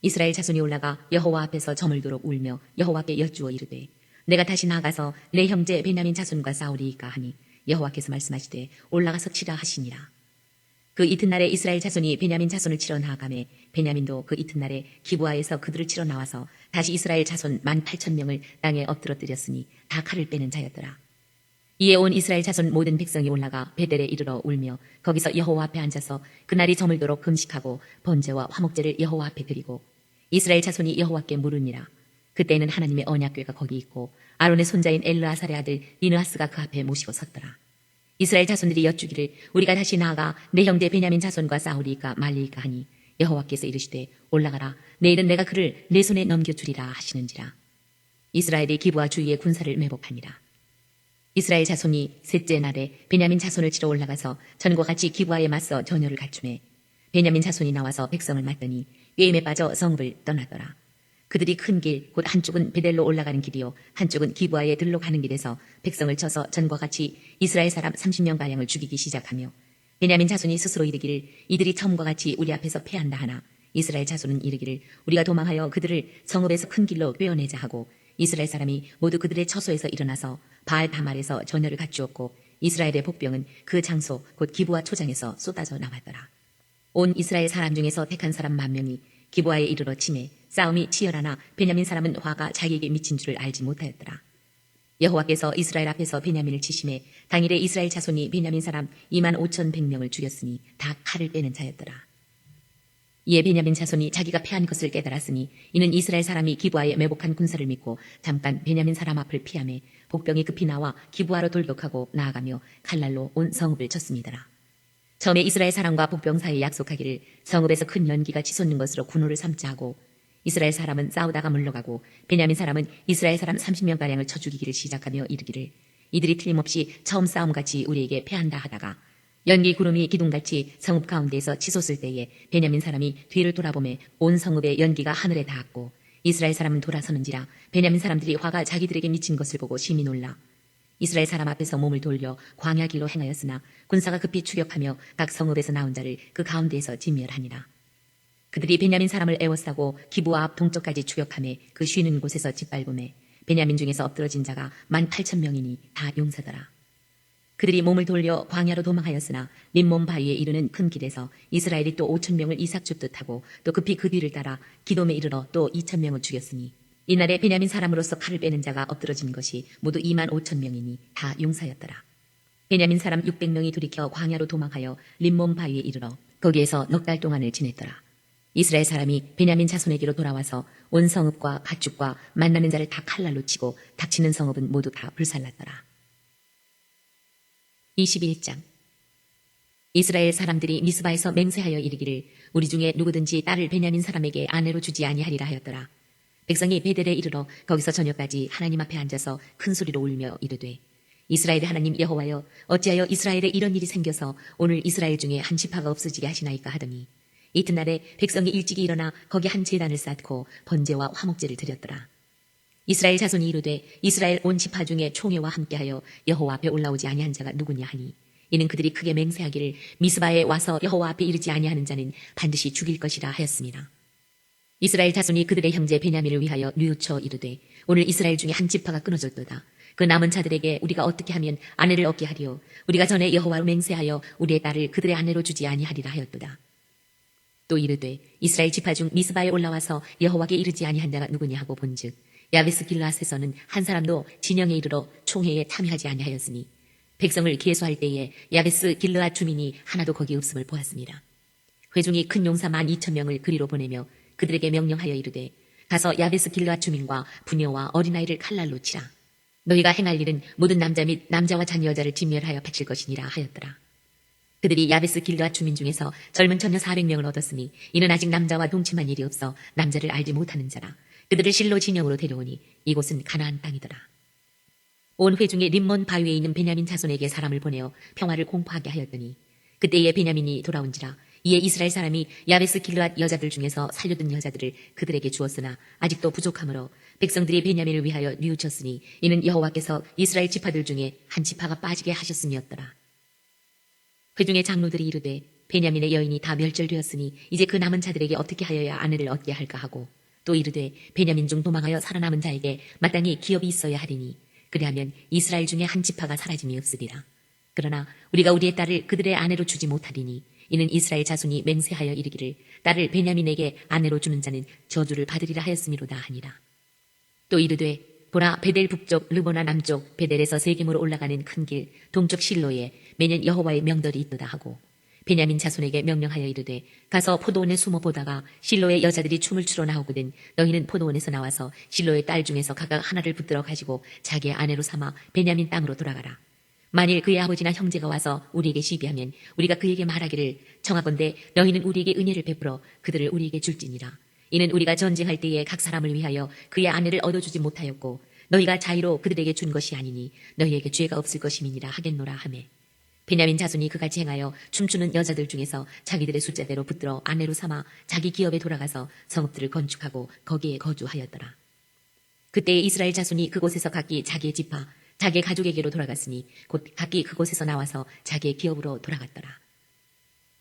이스라엘 자손이 올라가 여호와 앞에서 저물도록 울며 여호와께 여쭈어 이르되 내가 다시 나아가서 내 형제 베냐민 자손과 싸우리이까 하니 여호와께서 말씀하시되 올라가서 치라 하시니라. 그 이튿날에 이스라엘 자손이 베냐민 자손을 치러 나아가매 베냐민도 그 이튿날에 기브아에서 그들을 치러 나와서 다시 이스라엘 자손 18,000명을 땅에 엎드러뜨렸으니 다 칼을 빼는 자였더라. 이에 온 이스라엘 자손 모든 백성이 올라가 베델에 이르러 울며 거기서 여호와 앞에 앉아서 그날이 저물도록 금식하고 번제와 화목제를 여호와 앞에 드리고 이스라엘 자손이 여호와께 물으니라. 그때는 하나님의 언약궤가 거기 있고 아론의 손자인 엘르아살의 아들 비느하스가 그 앞에 모시고 섰더라. 이스라엘 자손들이 여쭈기를 우리가 다시 나아가 내 형제 베냐민 자손과 싸우리이까 말리이까 하니 여호와께서 이르시되 올라가라. 내일은 내가 그를 내 손에 넘겨주리라 하시는지라. 이스라엘이 기브아 주위에 군사를 매복하니라. 이스라엘 자손이 셋째 날에 베냐민 자손을 치러 올라가서 전과 같이 기브아에 맞서 전열을 갖추매 베냐민 자손이 나와서 백성을 맞더니 꾀임에 빠져 성읍을 떠나더라. 그들이 큰 길 곧 한쪽은 베델로 올라가는 길이요 한쪽은 기브아에 들로 가는 길에서 백성을 쳐서 전과 같이 이스라엘 사람 30명가량을 죽이기 시작하며 베냐민 자손이 스스로 이르기를 이들이 처음과 같이 우리 앞에서 패한다 하나 이스라엘 자손은 이르기를 우리가 도망하여 그들을 성읍에서 큰 길로 꿰어내자 하고 이스라엘 사람이 모두 그들의 처소에서 일어나서 바알 다말에서 전열을 갖추었고 이스라엘의 복병은 그 장소 곧 기브아 초장에서 쏟아져 나왔더라. 온 이스라엘 사람 중에서 택한 사람 10,000명이 기브아에 이르러 치매 싸움이 치열하나 베냐민 사람은 화가 자기에게 미친 줄을 알지 못하였더라. 여호와께서 이스라엘 앞에서 베냐민을 치심해 당일에 이스라엘 자손이 베냐민 사람 25,100명을 죽였으니 다 칼을 빼는 자였더라. 이에 베냐민 자손이 자기가 패한 것을 깨달았으니 이는 이스라엘 사람이 기브아에 매복한 군사를 믿고 잠깐 베냐민 사람 앞을 피하며 복병이 급히 나와 기브아로 돌격하고 나아가며 칼날로 온 성읍을 쳤습니다라. 처음에 이스라엘 사람과 복병 사이에 약속하기를 성읍에서 큰 연기가 치솟는 것으로 군호를 삼자 하고 이스라엘 사람은 싸우다가 물러가고 베냐민 사람은 이스라엘 사람 30명가량을 쳐 죽이기를 시작하며 이르기를 이들이 틀림없이 처음 싸움같이 우리에게 패한다 하다가 연기 구름이 기둥같이 성읍 가운데에서 치솟을 때에 베냐민 사람이 뒤를 돌아보매 온 성읍의 연기가 하늘에 닿았고 이스라엘 사람은 돌아서는지라 베냐민 사람들이 화가 자기들에게 미친 것을 보고 심히 놀라 이스라엘 사람 앞에서 몸을 돌려 광야 길로 행하였으나 군사가 급히 추격하며 각 성읍에서 나온 자를 그 가운데에서 진멸하니라. 그들이 베냐민 사람을 애워싸고 기브아 앞 동쪽까지 추격하며 그 쉬는 곳에서 짓밟음에 베냐민 중에서 엎드러진 자가 18,000명이니 다 용사더라. 그들이 몸을 돌려 광야로 도망하였으나 림몬 바위에 이르는 큰 길에서 이스라엘이 또 5,000명을 이삭 줍듯 하고 또 급히 그 뒤를 따라 기돔에 이르러 또 2,000명을 죽였으니 이날에 베냐민 사람으로서 칼을 빼는 자가 엎드러진 것이 모두 25,000명이니 다 용사였더라. 베냐민 사람 600명이 돌이켜 광야로 도망하여 림몬 바위에 이르러 거기에서 넉 달 동안을 지냈더라. 이스라엘 사람이 베냐민 자손에게로 돌아와서 온 성읍과 가축과 만나는 자를 다 칼날로 치고 닥치는 성읍은 모두 다 불살랐더라. 21장 이스라엘 사람들이 미스바에서 맹세하여 이르기를 우리 중에 누구든지 딸을 베냐민 사람에게 아내로 주지 아니하리라 하였더라. 백성이 베델에 이르러 거기서 저녁까지 하나님 앞에 앉아서 큰 소리로 울며 이르되 이스라엘의 하나님 여호와여 어찌하여 이스라엘에 이런 일이 생겨서 오늘 이스라엘 중에 한 지파가 없어지게 하시나이까 하더니 이튿날에 백성이 일찍이 일어나 거기 한 제단을 쌓고 번제와 화목제를 드렸더라. 이스라엘 자손이 이르되 이스라엘 온 지파 중에 총회와 함께하여 여호와 앞에 올라오지 아니한 자가 누구냐 하니 이는 그들이 크게 맹세하기를 미스바에 와서 여호와 앞에 이르지 아니하는 자는 반드시 죽일 것이라 하였습니다. 이스라엘 자손이 그들의 형제 베냐민을 위하여 뉘우쳐 이르되 오늘 이스라엘 중에 한 지파가 끊어졌도다. 그 남은 자들에게 우리가 어떻게 하면 아내를 얻게 하리요 우리가 전에 여호와로 맹세하여 우리의 딸을 그들의 아내로 주지 아니하리라 하였도다. 또 이르되 이스라엘 지파 중 미스바에 올라와서 여호와께 이르지 아니한 자가 누구냐 하고 본즉 야베스 길르앗에서는 한 사람도 진영에 이르러 총회에 참여하지 아니하였으니 백성을 계수할 때에 야베스 길르앗 주민이 하나도 거기 없음을 보았습니다. 회중이 큰 용사 12,000명을 그리로 보내며 그들에게 명령하여 이르되 가서 야베스 길르앗 주민과 부녀와 어린아이를 칼날로 치라. 너희가 행할 일은 모든 남자 및 남자와 자녀 여자를 진멸하여 바칠 것이니라 하였더라. 그들이 야베스 길르앗 주민 중에서 젊은 처녀 400명을 얻었으니 이는 아직 남자와 동침한 일이 없어 남자를 알지 못하는 자라. 그들을 실로 진영으로 데려오니 이곳은 가나안 땅이더라. 온 회중에 림몬 바위에 있는 베냐민 자손에게 사람을 보내어 평화를 공포하게 하였더니 그때에 베냐민이 돌아온지라. 이에 이스라엘 사람이 야베스 길르앗 여자들 중에서 살려둔 여자들을 그들에게 주었으나 아직도 부족하므로 백성들이 베냐민을 위하여 뉘우쳤으니 이는 여호와께서 이스라엘 지파들 중에 한 지파가 빠지게 하셨음이었더라. 회중의 장로들이 이르되 베냐민의 여인이 다 멸절되었으니 이제 그 남은 자들에게 어떻게 하여야 아내를 얻게 할까 하고 또 이르되 베냐민 중 도망하여 살아남은 자에게 마땅히 기업이 있어야 하리니 그리하면 이스라엘 중에 한 지파가 사라짐이 없으리라. 그러나 우리가 우리의 딸을 그들의 아내로 주지 못하리니 이는 이스라엘 자손이 맹세하여 이르기를 딸을 베냐민에게 아내로 주는 자는 저주를 받으리라 하였음이로다 하니라. 또 이르되 보라 베델 북쪽 르보나 남쪽 베델에서 세겜으로 올라가는 큰 길 동쪽 실로에 매년 여호와의 명절이 있도다 하고 베냐민 자손에게 명령하여 이르되 가서 포도원에 숨어 보다가 실로의 여자들이 춤을 추러 나오거든 너희는 포도원에서 나와서 실로의 딸 중에서 각각 하나를 붙들어 가지고 자기의 아내로 삼아 베냐민 땅으로 돌아가라. 만일 그의 아버지나 형제가 와서 우리에게 시비하면 우리가 그에게 말하기를 청하건대 너희는 우리에게 은혜를 베풀어 그들을 우리에게 줄지니라. 이는 우리가 전쟁할 때에 각 사람을 위하여 그의 아내를 얻어주지 못하였고 너희가 자의로 그들에게 준 것이 아니니 너희에게 죄가 없을 것임이니라 하겠노라 하매 베냐민 자손이 그같이 행하여 춤추는 여자들 중에서 자기들의 숫자대로 붙들어 아내로 삼아 자기 기업에 돌아가서 성읍들을 건축하고 거기에 거주하였더라. 그때 이스라엘 자손이 그곳에서 각기 자기의 지파 자기의 가족에게로 돌아갔으니 곧 각기 그곳에서 나와서 자기의 기업으로 돌아갔더라.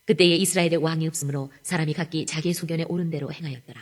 그때에 이스라엘의 왕이 없으므로 사람이 각기 자기의 소견에 옳은 대로 행하였더라.